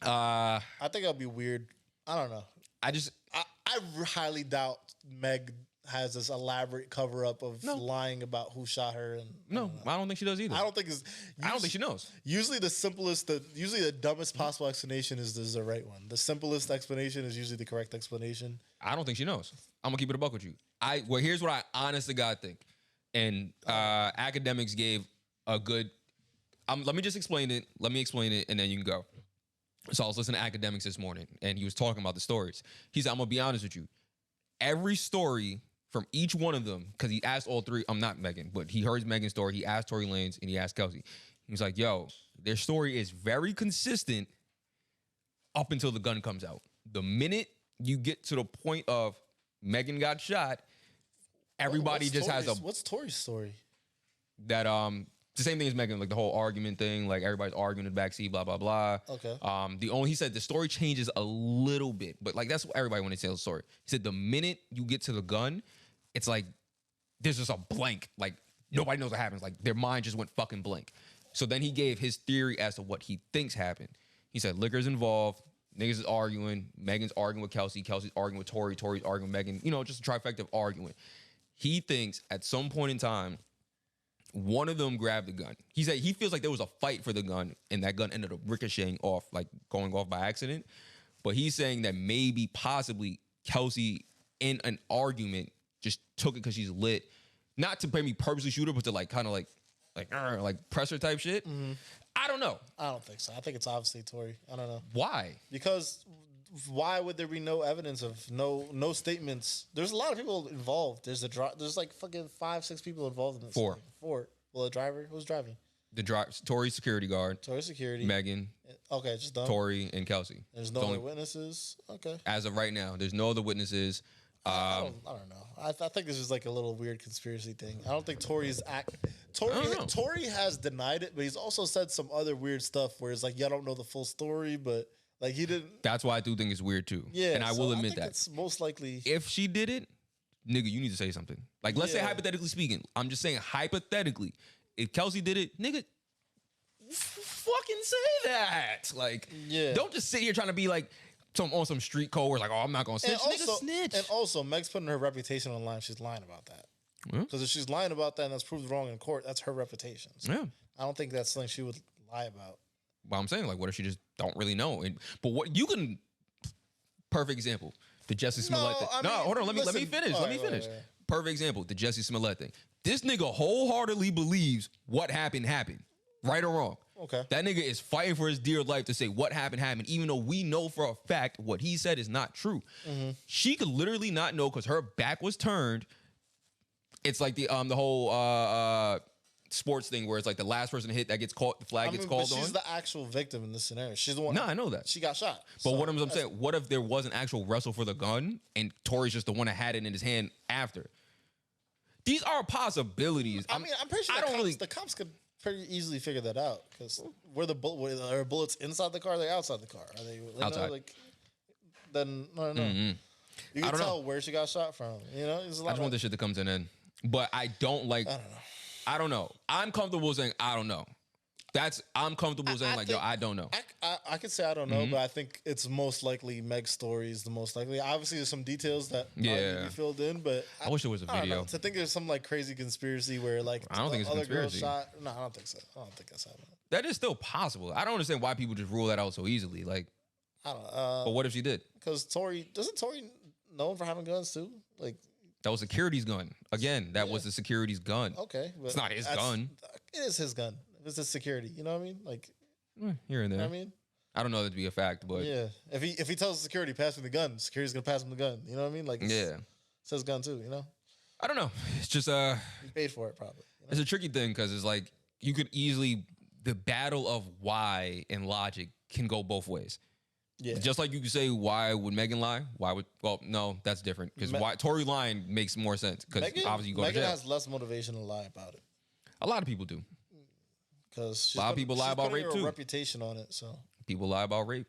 I think it'll be weird. I don't know. I highly doubt Meg has this elaborate cover up of lying about who shot her. And I don't think she does either. I don't think she knows. Usually the dumbest possible explanation is the right one. The simplest explanation is usually the correct explanation. I don't think she knows. I'm gonna keep it a buck with you. Here's what I honest to God think. And academics gave a good. Let me just explain it. Let me explain it, and then you can go. So I was listening to academics this morning, and he was talking about the stories. He said, "I'm gonna be honest with you. Every story from each one of them, because he asked all three. I'm not Megan, but he heard Megan's story. He asked Tory Lanez, and he asked Kelsey. He was like, "Yo, their story is very consistent up until the gun comes out. The minute you get to the point of Megan got shot, everybody just has a what's Tory's story? That the same thing as Megan, like the whole argument thing, like everybody's arguing in the backseat, blah blah blah. Okay. He said the story changes a little bit, but like that's what everybody when they tell the story. He said the minute you get to the gun, it's like there's just a blank, like nobody knows what happens, like their mind just went fucking blank. So then he gave his theory as to what he thinks happened. He said liquor's involved, niggas is arguing, Megan's arguing with Kelsey, Kelsey's arguing with Tory, Tory's arguing with Megan. You know, just a trifecta of arguing. He thinks at some point in time, one of them grabbed the gun. He said he feels like there was a fight for the gun, and that gun ended up ricocheting off, like going off by accident. But he's saying that maybe, possibly, Kelsey, in an argument, just took it because she's lit. Not to maybe purposely shoot her, but to like kind of like press her type shit. Mm-hmm. I don't know. I don't think so. I think it's obviously Tory. I don't know. Why? Because why would there be no evidence of no statements? There's a lot of people involved. There's like fucking 5-6 people involved in this. Four. Well, a driver. Who's driving? Tory's security guard. Tory's security. Megan. Okay, just done. Tory and Kelsey. There's no other witnesses. Okay. As of right now, there's no other witnesses. I don't know. I think this is like a little weird conspiracy thing. I don't think Tory has denied it, but he's also said some other weird stuff where it's like, I don't know the full story, but like he didn't. That's why I do think it's weird too. Yeah, and I will admit that it's most likely if she did it, nigga, you need to say something. Like, let's say hypothetically speaking, I'm just saying hypothetically, if Kelsey did it, nigga, fucking say that. Like, don't just sit here trying to be like on some street code where it's like, oh, I'm not gonna snitch. Nigga, snitch. And also, Meg's putting her reputation on the line. She's lying about that. Because if she's lying about that and that's proved wrong in court, that's her reputation. So I don't think that's something she would lie about. But I'm saying, like, what if she just don't really know? But what you can, perfect example, the Jussie Smollett thing. Hold on, let me finish. Let me finish. Perfect example, the Jussie Smollett thing. This nigga wholeheartedly believes what happened, right or wrong. Okay. That nigga is fighting for his dear life to say what happened, even though we know for a fact what he said is not true. Mm-hmm. She could literally not know because her back was turned. It's like the whole sports thing where it's like the last person to hit that gets caught, the flag gets called on. She's the actual victim in this scenario. She's the one. No, I know that. She got shot. But what I'm saying, what if there was an actual wrestle for the gun and Tory's just the one that had it in his hand after? These are possibilities. I'm pretty sure the cops could pretty easily figure that out because are bullets inside the car? Are they outside the car? Are they outside? Then I don't know. Mm-hmm. You can tell where she got shot from. You know, I just want this shit to come to an end. But I don't like. I don't know. I'm comfortable saying I don't know. I'm comfortable saying I don't know. I could say I don't know, but I think it's most likely Meg's story is the most likely. Obviously, there's some details that need to be filled in, but I wish there was a video. To think there's some like crazy conspiracy where like I don't think it's a conspiracy. Shot. No, I don't think so. I don't think that's happening. That is still possible. I don't understand why people just rule that out so easily. Like, I don't know. But what if she did? Because Tory known for having guns too? Like that was security's gun. Again, that was the security's gun. Okay, but it's not his gun. It is his gun. It's his security. You know what I mean? Like here and there. You know what I mean? I don't know that to be a fact, but if he tells security pass me the gun, security's gonna pass him the gun. You know what I mean? Like it's his gun too. You know? I don't know. It's just he paid for it probably. You know? It's a tricky thing because it's like you could easily the battle of why and logic can go both ways. Yeah. Just like you could say, why would Megan lie? No, that's different because why Tory lying makes more sense because obviously you go to jail. Megan has less motivation to lie about it. A lot of people do. Because a lot of people lie about rape too. Reputation on it, so people lie about rape.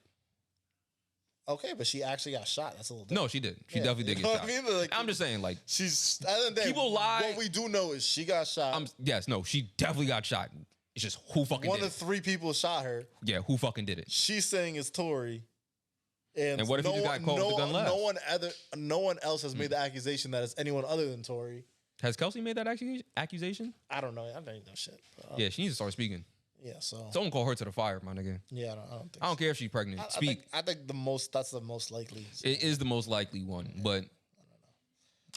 Okay, but she actually got shot. That's a little different. No, she did. She definitely did get shot. I mean? Like, I'm just saying, like she's. At the end of the day, people lie. What we do know is she got shot. She definitely got shot. It's just who fucking did it. One of 3 people shot her. Yeah, who fucking did it? She's saying it's Tory. And what if he just got caught with the gun last? No one else has made the accusation that it's anyone other than Tory. Has Kelsey made that accusation? I don't know. I don't know shit. Yeah, she needs to start speaking. Yeah, so someone call her to the fire, my nigga. Yeah, I don't think. I don't care if she's pregnant. Speak. I think that's the most likely. It is the most likely one, but I don't know.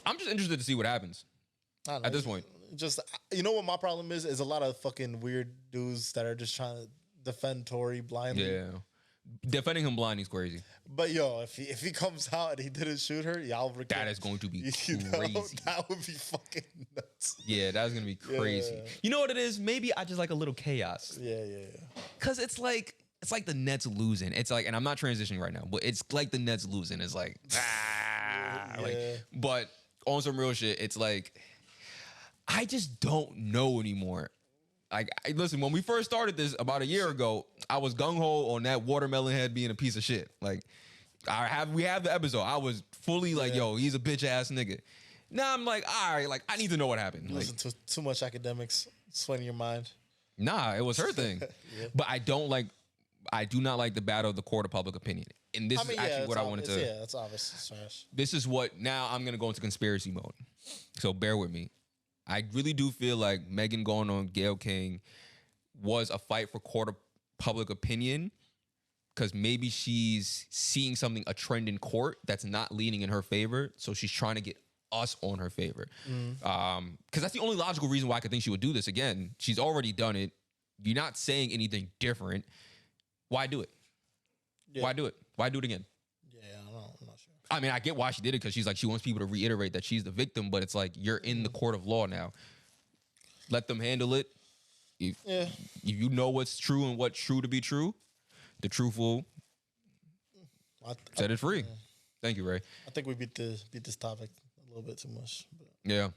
I'm just interested to see what happens at this point. Just you know what my problem is a lot of fucking weird dudes that are just trying to defend Tory blindly. Yeah. Defending him blind is crazy. But yo, if he comes out and he didn't shoot her, y'all that is going to be crazy. That would be fucking nuts. Yeah, that's gonna be crazy. Yeah. You know what it is? Maybe I just like a little chaos. Yeah. Cause it's like the Nets losing. It's like, and I'm not transitioning right now, but it's like the Nets losing. It's like but on some real shit, it's like I just don't know anymore. Like, listen, when we first started this about a year ago, I was gung-ho on that watermelon head being a piece of shit. Like, we have the episode. I was fully like, yo, he's a bitch-ass nigga. Now I'm like, all right, like, I need to know what happened. Listen to too much academics swaying your mind. Nah, it was her thing. But I do not like the battle of the court of public opinion. And this is actually what I wanted to... Yeah, that's obvious. It's trash. This is what... Now I'm going to go into conspiracy mode. So bear with me. I really do feel like Megan going on Gayle King was a fight for court of public opinion because maybe she's seeing a trend in court that's not leaning in her favor. So she's trying to get us on her favor. Because that's the only logical reason why I could think she would do this again. She's already done it. You're not saying anything different. Why do it? Yeah. Why do it? Why do it again? Yeah, I'm not sure. I mean, I get why she did it because she's like, she wants people to reiterate that she's the victim, but it's like, you're in the court of law now. Let them handle it. If you know what's true and what's true to be true, the truth will set it free. Yeah. Thank you, Ray. I think we beat this topic a little bit too much. But yeah.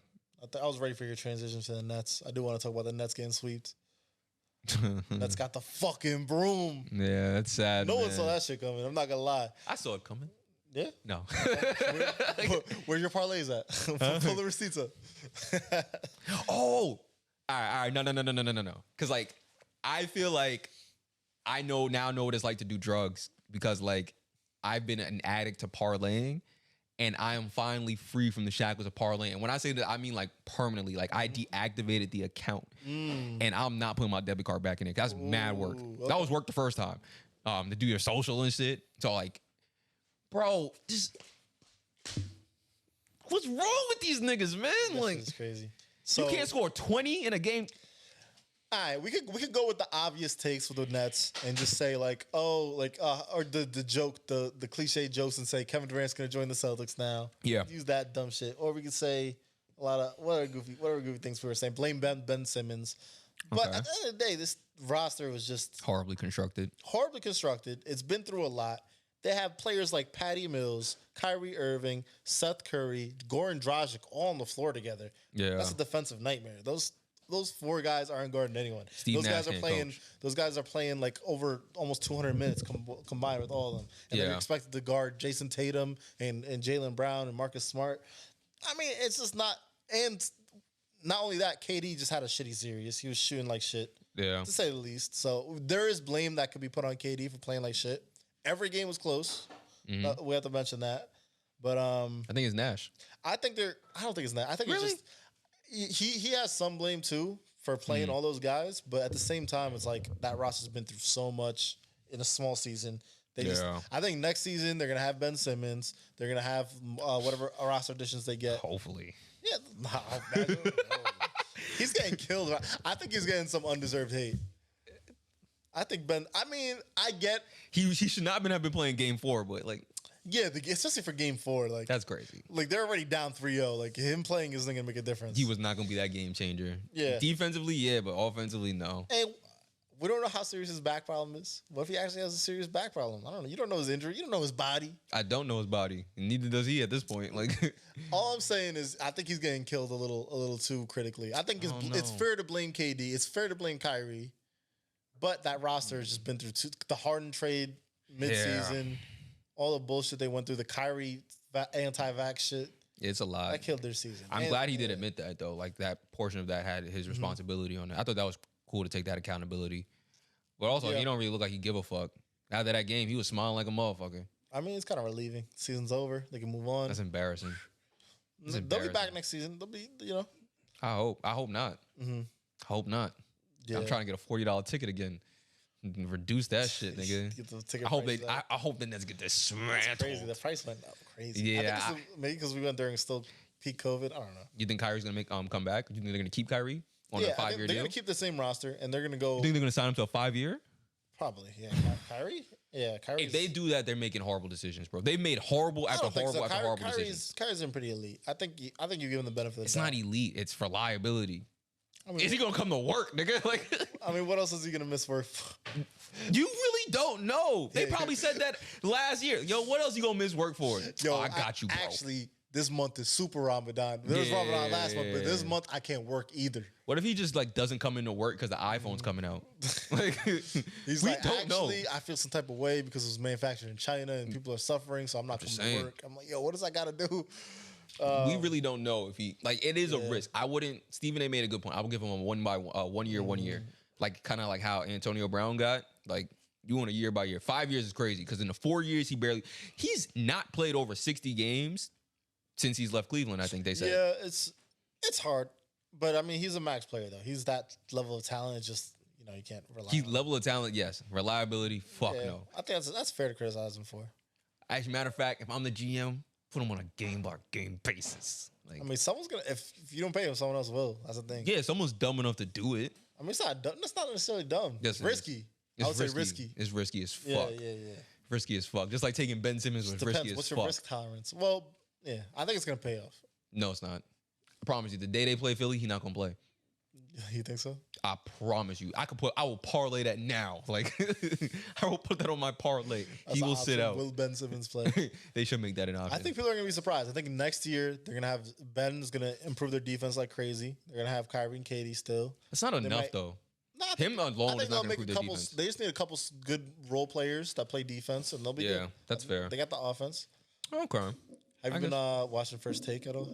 I was ready for your transition to the Nets. I do want to talk about the Nets getting sweeped. Nets got the fucking broom. Yeah, that's sad. No one saw that shit coming. I'm not gonna lie. I saw it coming. Yeah? No. Where your parlays at? Pull the receipts up. Oh, all right. No. Because like, I feel like I know what it's like to do drugs because like I've been an addict to parlaying and I am finally free from the shackles of parlaying. And when I say that, I mean like permanently. Like I deactivated the account and I'm not putting my debit card back in it. That's mad work. Okay. That was work the first time to do your social and shit. So like, bro, just what's wrong with these niggas, man? This like, is crazy. So, you can't score 20 in a game. All right, we could go with the obvious takes for the Nets and just say like, or the joke, the cliche jokes and say Kevin Durant's gonna join the Celtics now. Yeah, use that dumb shit. Or we could say a lot of what are goofy things we were saying. Blame Ben Simmons. But at the end of the day, this roster was just horribly constructed. It's been through a lot. They have players like Patty Mills, Kyrie Irving, Seth Curry, Goran Dragic all on the floor together. Yeah, that's a defensive nightmare. Those four guys aren't guarding anyone. Those guys are playing like over almost 200 minutes combined with all of them. And they're expected to guard Jayson Tatum and Jaylen Brown and Marcus Smart. I mean, it's just not. And not only that, KD just had a shitty series. He was shooting like shit, to say the least. So there is blame that could be put on KD for playing like shit. Every game was close. Mm-hmm. We have to mention that. But I think it's Nash. I don't think it's Nash. I think it's just he has some blame too for playing all those guys. But at the same time, it's like that roster's been through so much in a small season. I think next season they're gonna have Ben Simmons. They're gonna have whatever roster additions they get. Hopefully. Yeah. He's getting killed. I think he's getting some undeserved hate. I think Ben. I mean, I get he should not have been playing Game 4, but like, yeah, especially for Game 4, like that's crazy. Like they're already down 3-0. Like him playing isn't gonna make a difference. He was not gonna be that game changer. Yeah, defensively, yeah, but offensively, no. And we don't know how serious his back problem is. What if he actually has a serious back problem? I don't know. You don't know his injury. You don't know his body. I don't know his body. Neither does he at this point. Like, all I'm saying is, I think he's getting killed a little too critically. I think it's fair to blame KD. It's fair to blame Kyrie. But that roster has just been through the Harden trade midseason, all the bullshit they went through, the Kyrie anti-vax shit. It's a lot. That killed their season. I'm glad he did admit that, though. Like, that portion of that had his responsibility on it. I thought that was cool to take that accountability. But also, he don't really look like he give a fuck. After that game, he was smiling like a motherfucker. I mean, it's kind of relieving. Season's over. They can move on. That's embarrassing. They'll be back next season. They'll be, I hope not. Mm-hmm. Hope not. Yeah. I'm trying to get a $40 ticket again. Reduce that shit, nigga. Get the ticket I hope prices they. up. I hope the Nets get this smacked. It's crazy. The price went up crazy. Yeah, I think maybe because we went during still peak COVID. I don't know. You think Kyrie's gonna make come back? You think they're gonna keep Kyrie on a 5-year deal? They're gonna keep the same roster, and they're gonna go. You think they're gonna sign him to a 5-year? Probably, yeah. Kyrie, yeah. Kyrie. If they do that, they're making horrible decisions, bro. They've made horrible after horrible after horrible decisions. Kyrie's been pretty elite. I think you give him the benefit of the It's doubt. not elite. It's for liability. I mean, Is he gonna come to work, nigga? Like, I mean, what else is he gonna miss work for? You really don't know. They probably said that last year. Yo, what else you gonna miss work for? Yo, I got you, bro. Actually, this month is super Ramadan. There was Ramadan last month, but this month I can't work either. What if he just like doesn't come into work because the iPhone's coming out? Like, He's we like, don't know. I feel some type of way because it was manufactured in China and people are suffering, so I'm not coming to work. I'm like, yo, what does I gotta do? We really don't know if he like. It is a risk. I wouldn't. Stephen A. made a good point. I would give him a 1 year, 1 year, like kind of like how Antonio Brown got. Like you want a year by year. 5 years is crazy because in the 4 years he's not played over 60 games since he's left Cleveland. I think they said. Yeah, it's hard, but I mean he's a max player though. He's that level of talent. It's just you can't rely. He's level of talent, yes. Reliability, fuck no. I think that's fair to criticize him for. As a matter of fact, if I'm the GM, put him on a game by game basis. Like, I mean, someone's gonna if you don't pay him, someone else will. That's the thing. yeah, someone's dumb enough to do it. I mean, it's not dumb. That's not necessarily dumb. Yes, it's risky. I would say risky. It's risky as fuck. Yeah. Risky as fuck. Just like taking Ben Simmons was Depends. risky as What's fuck. your risk tolerance? Well, yeah, I think it's gonna pay off. No, it's not. I promise you, the day they play Philly, he's not gonna play. You think so? I promise you. I will parlay that now. Like I will put that on my parlay. He will sit out. Will Ben Simmons play? They should make that an option. I think people are gonna be surprised. I think next year they're gonna have Ben's gonna improve their defense like crazy. They're gonna have Kyrie and Katie still. It's not enough though. Him alone is not gonna improve their defense. They just need a couple good role players that play defense, and they'll be good. That's fair. They got the offense. Okay. Have you been watching First Take at all?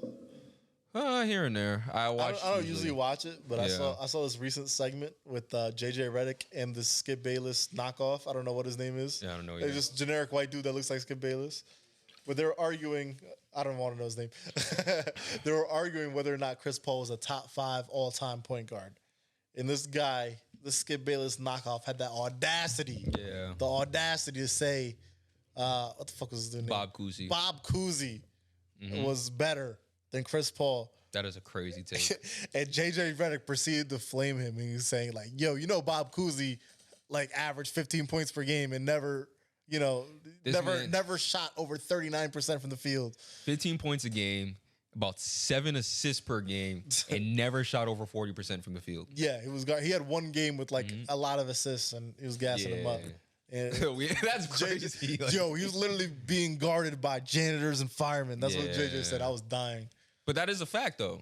Here and there. I don't usually watch it, but I saw this recent segment with JJ Redick and this Skip Bayless knockoff. I don't know what his name is. Yeah, I don't know. They're just generic white dude that looks like Skip Bayless. But they're arguing. I don't want to know his name. They were arguing whether or not Chris Paul was a top 5 all-time point guard. And this guy, the Skip Bayless knockoff, had that audacity. Yeah. The audacity to say, what the fuck was his name? Bob Cousey. Bob Cousey was better than Chris Paul. That is a crazy take. And JJ Redick proceeded to flame him, and he was saying like, "Yo, Bob Cousey like averaged 15 points per game and never, never shot over 39% from the field. 15 points a game, about 7 assists per game, and never shot over 40% from the field. Yeah, he had one game with like a lot of assists, and he was gassing him up. And that's crazy. Yo, he was literally being guarded by janitors and firemen. That's what JJ said. I was dying. But that is a fact, though.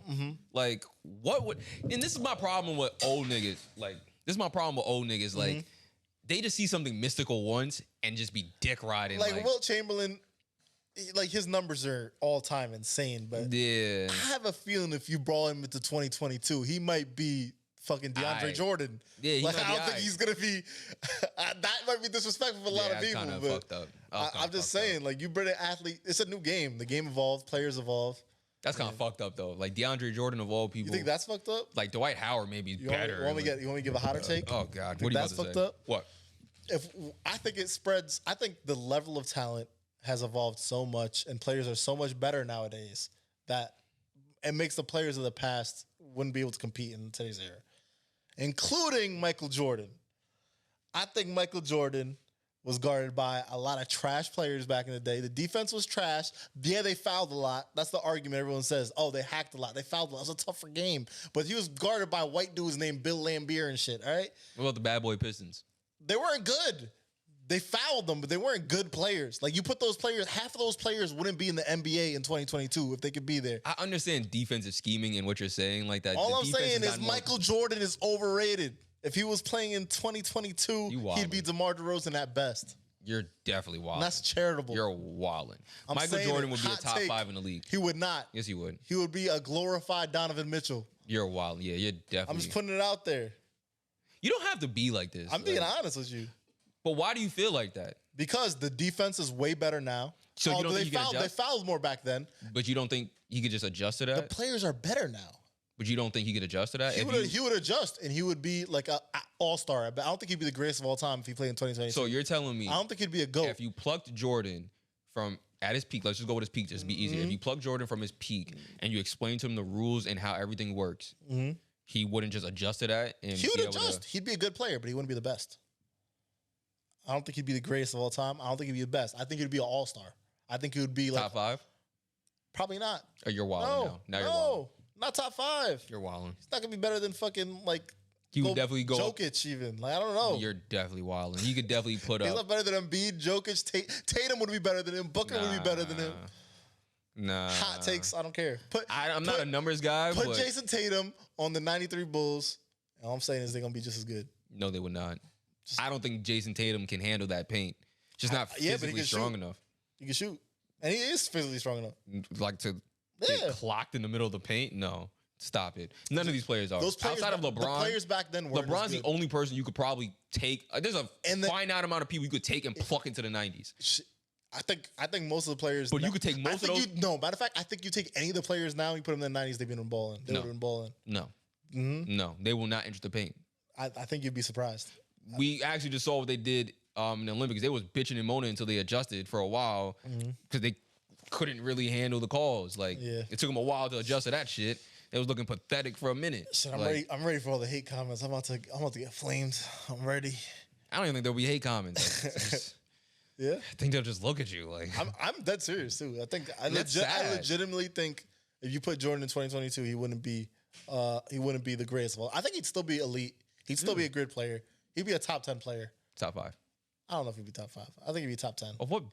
Like, what would... And this is my problem with old niggas. Like, Like, they just see something mystical once and just be dick riding. Like Wilt Chamberlain, like, his numbers are all-time insane. But I have a feeling if you brought him into 2022, he might be fucking DeAndre Jordan. Yeah, like, I don't think he's going to be... that might be disrespectful for a lot of people. Kind of but fucked up. I'm just saying, like, you bring an athlete... It's a new game. The game evolved. Players evolve. That's kind of fucked up, though. Like, DeAndre Jordan of all people. You think that's fucked up? Like, Dwight Howard maybe is better. You want me to give a hotter take? Oh, God. What are you about to say? That's fucked up? What? I think it spreads... I think the level of talent has evolved so much, and players are so much better nowadays that it makes the players of the past wouldn't be able to compete in today's era, including Michael Jordan. I think Michael Jordan was guarded by a lot of trash players back in the day. The defense was trash. Yeah, they fouled a lot. That's the argument everyone says. Oh, they hacked a lot. They fouled a lot. It was a tougher game. But he was guarded by white dudes named Bill Laimbeer and shit, all right? What about the bad boy Pistons? They weren't good. They fouled them, but they weren't good players. Like, you put those players, half of those players wouldn't be in the NBA in 2022 if they could be there. I understand defensive scheming and what you're saying. Like that. All I'm saying is Michael Jordan is overrated. If he was playing in 2022, he'd be DeMar DeRozan at best. You're definitely wilding. That's charitable. You're wilding. Michael Jordan would be a top 5 in the league. He would not. Yes, he would. He would be a glorified Donovan Mitchell. You're wild. Yeah, you're definitely. I'm just putting it out there. You don't have to be like this. I'm being honest with you. But why do you feel like that? Because the defense is way better now. So you don't think they fouled more back then. But you don't think he could just adjust to that? The players are better now. But you don't think he could adjust to that? He would adjust, and he would be like an all-star. But I don't think he'd be the greatest of all time if he played in 2020. So you're telling me... I don't think he'd be a GOAT. If you plucked Jordan from at his peak, let's just go with his peak, just to be easier. If you plug Jordan from his peak and you explain to him the rules and how everything works, he wouldn't just adjust to that? And he would adjust. He'd be a good player, but he wouldn't be the best. I don't think he'd be the greatest of all time. I don't think he'd be the best. I think he'd be an all-star. I think he would be like... Top 5? Probably not. Or you're wilding now. Now you're wilding. Not top 5. You're wilding. He's not gonna be better than fucking like. He would definitely go Jokic even. Like I don't know. You're definitely wilding. He could definitely put up. He's not better than Embiid, Jokic, Tatum would be better than him. Booker would be better than him. Nah. Hot takes. I don't care. I'm not a numbers guy. Put Jayson Tatum on the '93 Bulls. And all I'm saying is they're gonna be just as good. No, they would not. I don't think Jayson Tatum can handle that paint. Just not physically strong enough. He can shoot, and he is physically strong enough. Like to get clocked in the middle of the paint? No. Stop it. None of these players are. Outside of LeBron, the players back then weren't LeBron's the only person you could probably take. There's a finite amount of people you could take and pluck into the 90s. I think most of the players. But you could take most of those. No, matter of fact, I think you take any of the players now, you put them in the 90s, they've been balling. They would have been balling. No. No, they will not enter the paint. I think you'd be surprised. We actually just saw what they did in the Olympics. They was bitching and moaning until they adjusted for a while because they couldn't really handle the calls. Like it took them a while to adjust to that shit. It was looking pathetic for a minute. Shit, I'm ready for all the hate comments. I'm about to get flamed. I'm ready. I don't even think there'll be hate comments. Yeah, I think they'll just look at you like. I'm dead serious too. I legitimately think if you put Jordan in 2022, he wouldn't be the greatest of all. I think he'd still be elite. He'd still be a good player. He'd be a top 10 player. Top 5. I don't know if he'd be top 5. I think he'd be top 10. Of what?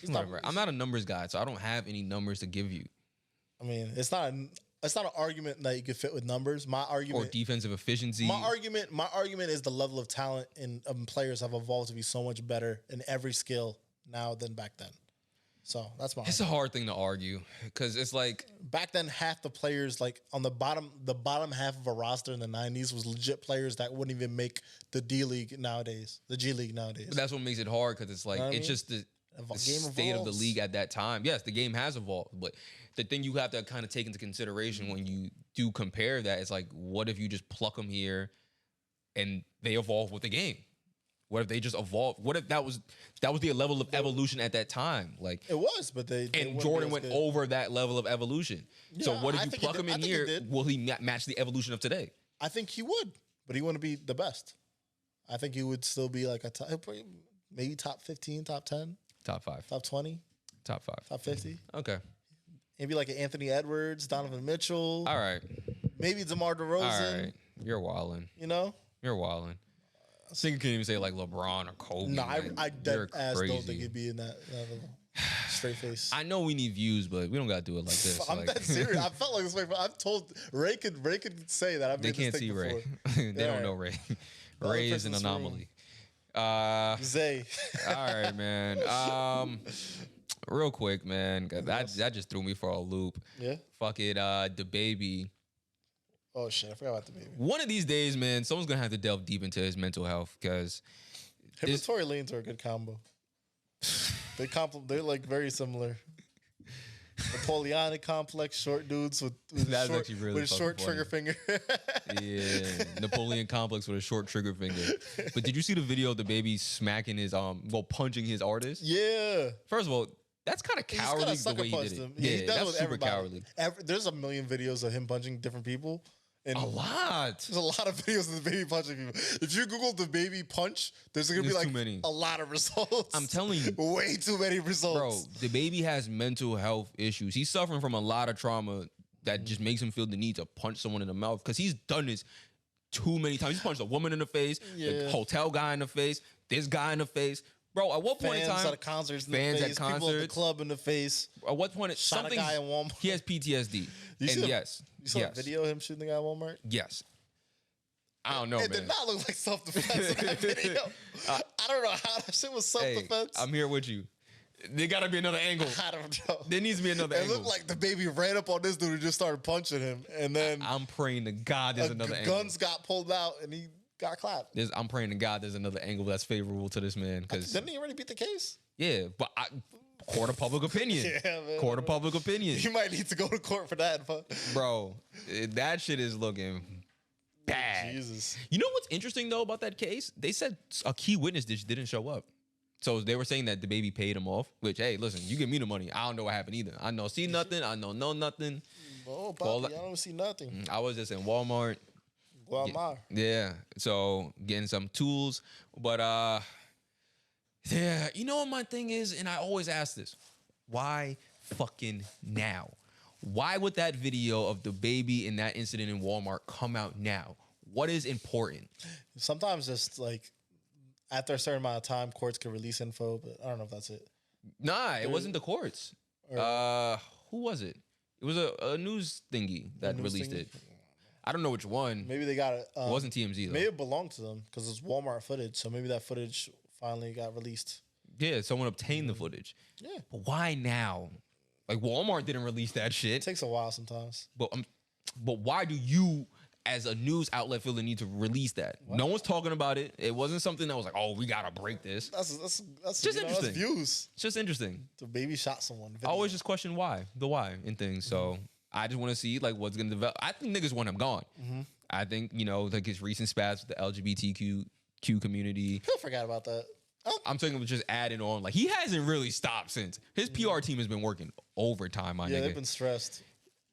Whatever. I'm not a numbers guy, so I don't have any numbers to give you. I mean, it's not an argument that you could fit with numbers. My argument or defensive efficiency. My argument is the level of talent in players have evolved to be so much better in every skill now than back then. So that's my. It's a hard thing to argue because it's like back then half the players like on the bottom half of a roster in the 90s was legit players that wouldn't even make the D League nowadays, the G League nowadays. But that's what makes it hard because it's like it's just the state of the league at that time. Yes, the game has evolved, but the thing you have to kind of take into consideration when you do compare that is like, what if you just pluck them here and they evolve with the game? What if they just evolved? What if that was the level of evolution at that time? Like it was, but they Jordan went over that level of evolution. Yeah, so what if you pluck him in here? Will he match the evolution of today? I think he would, but he wouldn't be the best. I think he would still be like maybe top 15, top 10, top 5, top 20, top 5, top 50. Okay. Maybe like an Anthony Edwards, Donovan Mitchell. All right. Maybe DeMar DeRozan. All right. You're wilding. You know? You're wilding. I think you can't even say like LeBron or Kobe. No, I dead ass don't think he'd be in that level. Straight face. I know we need views, but we don't gotta do it like this. I'm that serious. I felt like this way. I've told Ray could say that. They can't see Ray. They don't know Ray. Ray is an anomaly. Zay. All right, man. Real quick, man. That just threw me for a loop. Yeah. Fuck it. Dababy. Oh shit! I forgot about Dababy. One of these days, man, someone's gonna have to delve deep into his mental health because him and Tory Lanez are a good combo. They're like very similar. Napoleonic complex, short dudes with short trigger finger. Yeah, Napoleon complex with a short trigger finger. But did you see the video of Dababy smacking his punching his artist? Yeah. First of all, that's kind of cowardly the way he did it. Yeah, that's super everybody. Cowardly. There's a million videos of him punching different people. And a lot. There's a lot of videos of Dababy punching people. If you Google Dababy Punch, there's gonna be like a lot of results. I'm telling you, way too many results. Bro, Dababy has mental health issues. He's suffering from a lot of trauma that just makes him feel the need to punch someone in the mouth because he's done this too many times. He's punched a woman in the face, the hotel guy in the face, this guy in the face. Bro, at what point in time? Fans at concerts in the face, people at the club in the face. At what point? Shot a guy in Walmart. He has PTSD. You saw a video of him shooting the guy at Walmart? Yes. I don't know, man. It did not look like self-defense in that video. I don't know how that shit was self-defense. Hey, I'm here with you. There gotta be another angle. I don't know. There needs to be another angle. It looked like Dababy ran up on this dude and just started punching him. And then I'm praying to God there's another angle. Guns got pulled out and got clapped. I'm praying to God there's another angle that's favorable to this man. Because didn't he already beat the case? Yeah, but court of public opinion. Yeah, man. Court of public opinion. You might need to go to court for that, bro. That shit is looking bad. Jesus. You know what's interesting though about that case? They said a key witness didn't show up. So they were saying that Dababy paid him off. Which, hey, listen, you give me the money. I don't know what happened either. I know see nothing. I know nothing. Oh, Bobby, I don't see nothing. I was just in Walmart. Walmart. Yeah. So getting some tools, but yeah. You know what my thing is, and I always ask this: why fucking now? Why would that video of Dababy in that incident in Walmart come out now? What is important? Sometimes just like after a certain amount of time, courts can release info, but I don't know if that's it. Nah, it wasn't the courts. Who was it? It was a news thingy that released it. I don't know which one. Maybe they got it. It wasn't TMZ though. Maybe it belonged to them because it's Walmart footage. So maybe that footage finally got released. Yeah, someone obtained the footage. Yeah. But why now? Like Walmart didn't release that shit. It takes a while sometimes. But why do you, as a news outlet, feel the need to release that? What? No one's talking about it. It wasn't something that was like, oh, we gotta break this. That's just interesting. That's views. It's just interesting. Dababy shot someone. I always just question the why in things. So I just want to see like what's gonna develop. I think niggas want him gone. I think like his recent spats with the LGBTQ community. People forgot about that. I'm talking about just adding on. Like he hasn't really stopped since. His PR team has been working overtime. Yeah, they've been stressed.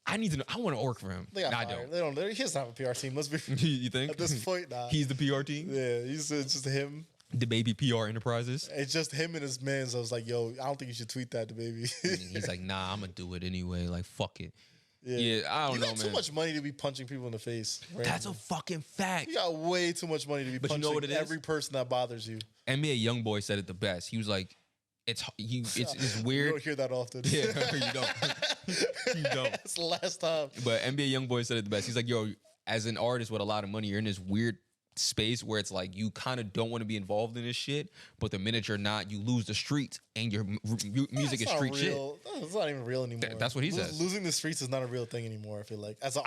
I need to know. I want to work for him. They got fired. They don't. He doesn't have a PR team. Let's be. You think? At this point, nah. He's the PR team. Yeah, it's just him. Dababy PR Enterprises. It's just him and his man. So I was like, yo, I don't think you should tweet that, Dababy. He's like, nah, I'm gonna do it anyway. Like, fuck it. Yeah, I don't know, man. You got too much money to be punching people in the face. That's a fucking fact. You got way too much money to be punching every person that bothers you. NBA YoungBoy said it the best. He was like, it's weird. You don't hear that often. Yeah, you don't. You don't. That's the last time. But NBA YoungBoy said it the best. He's like, yo, as an artist with a lot of money, you're in this weird space where it's like you kind of don't want to be involved in this shit, but the minute you're not, you lose the streets, and your music is street shit. It's not even real anymore. That's what he says. Losing the streets is not a real thing anymore. I feel like as an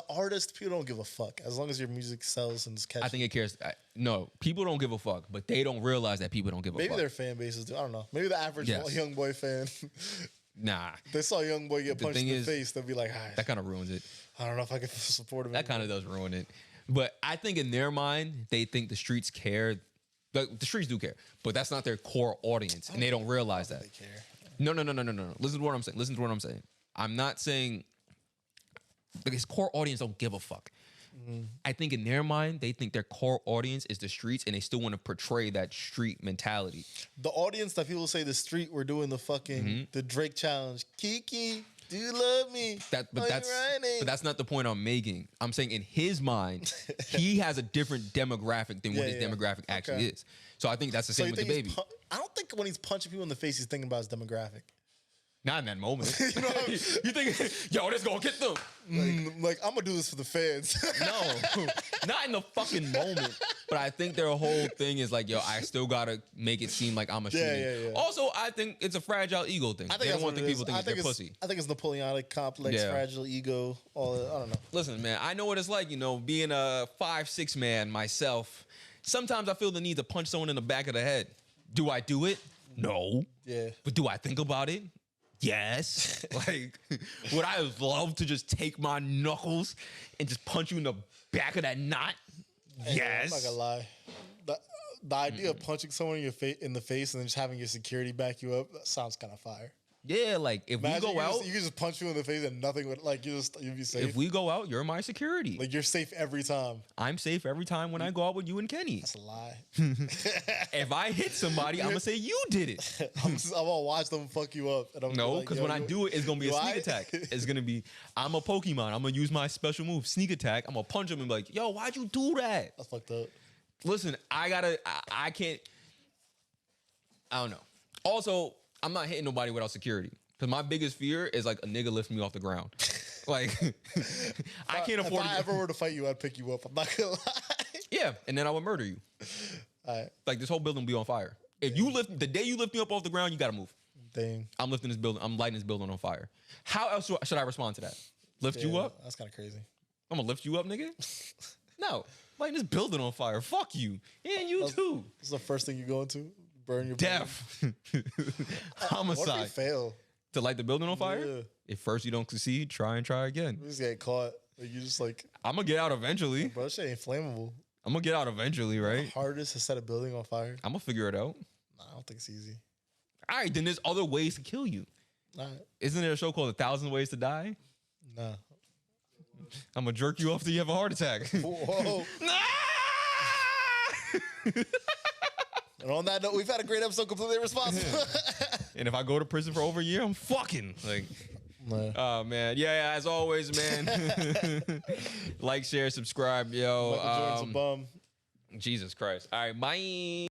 artist, people don't give a fuck as long as your music sells and is catchy. I think it cares. No, people don't give a fuck, but they don't realize that people don't give a fuck. Maybe their fan bases do. I don't know. Maybe the average young boy fan. Nah. They saw Young Boy get punched in the face, they'll be like, that kind of ruins it. I don't know if I can support him. That kind of does ruin it. But I think in their mind, they think the streets care. The streets do care, but that's not their core audience, and they don't realize that. They care. No. Listen to what I'm saying. I'm not saying like his core audience don't give a fuck. I think in their mind, they think their core audience is the streets, and they still want to portray that street mentality. The audience that people say the street were doing the fucking the Drake challenge. Kiki, do you love me? But that's not the point I'm making. I'm saying in his mind, he has a different demographic than what his demographic actually is. So I think that's the same with Dababy. I don't think when he's punching people in the face, he's thinking about his demographic. Not in that moment. You know what I mean? You think, yo, this gonna get them. Like, I'm gonna do this for the fans. No, not in the fucking moment. But I think their whole thing is like, yo, I still gotta make it seem like I'm a shooting. Yeah. Also, I think it's a fragile ego thing. They don't want people to think they're pussy. I think it's Napoleonic complex, fragile ego, all that. I don't know. Listen, man, I know what it's like, being a 5'6" man myself. Sometimes I feel the need to punch someone in the back of the head. Do I do it? No. Yeah. But do I think about it? Yes. Like, would I love to just take my knuckles and just punch you in the back of that knot? Yes. I'm not gonna lie. The idea of punching someone in the face and then just having your security back you up, that sounds kind of fire. Yeah, like if we go out, you can just punch you in the face and nothing would you'd be safe. If we go out, you're my security. Like you're safe every time. I'm safe every time when I go out with you and Kenny. That's a lie. If I hit somebody, I'm gonna say you did it. I'm gonna watch them fuck you up. And no, because when I do it, it's gonna be a sneak attack. It's gonna be, I'm a Pokemon. I'm gonna use my special move, sneak attack. I'm gonna punch him and be like, yo, why'd you do that? That's fucked up. Listen, I can't. I don't know. Also, I'm not hitting nobody without security. Because my biggest fear is like a nigga lift me off the ground. Like, I can't afford. If I ever were to fight you, I'd pick you up. I'm not gonna lie. Yeah, and then I would murder you. Like this whole building would be on fire. If you lift the day you lift me up off the ground, you gotta move. Dang. I'm lifting this building. I'm lighting this building on fire. How else should I respond to that? Lift you up? That's kind of crazy. I'm gonna lift you up, nigga. No. Lighting this building on fire. Fuck you. And you too. This is the first thing you go into? Burn your Death. Homicide. What if you fail? To light the building on fire? Yeah. If first you don't succeed, try and try again. You just get caught. Like, you just like, I'm going to get out eventually. bro, that shit ain't flammable. I'm going to get out eventually, right? The hardest to set a building on fire? I'm going to figure it out. Nah, I don't think it's easy. All right, then there's other ways to kill you. Nah. Isn't there a show called 1,000 Ways to Die? Nah. I'm going to jerk you off till you have a heart attack. Whoa. And on that note, we've had a great episode, Completely Irresponsible. And if I go to prison for over a year, I'm fucking. Like, nah. oh, man. Yeah, as always, man. Like, share, subscribe, yo. Michael Jordan's a bum. Jesus Christ. All right, bye.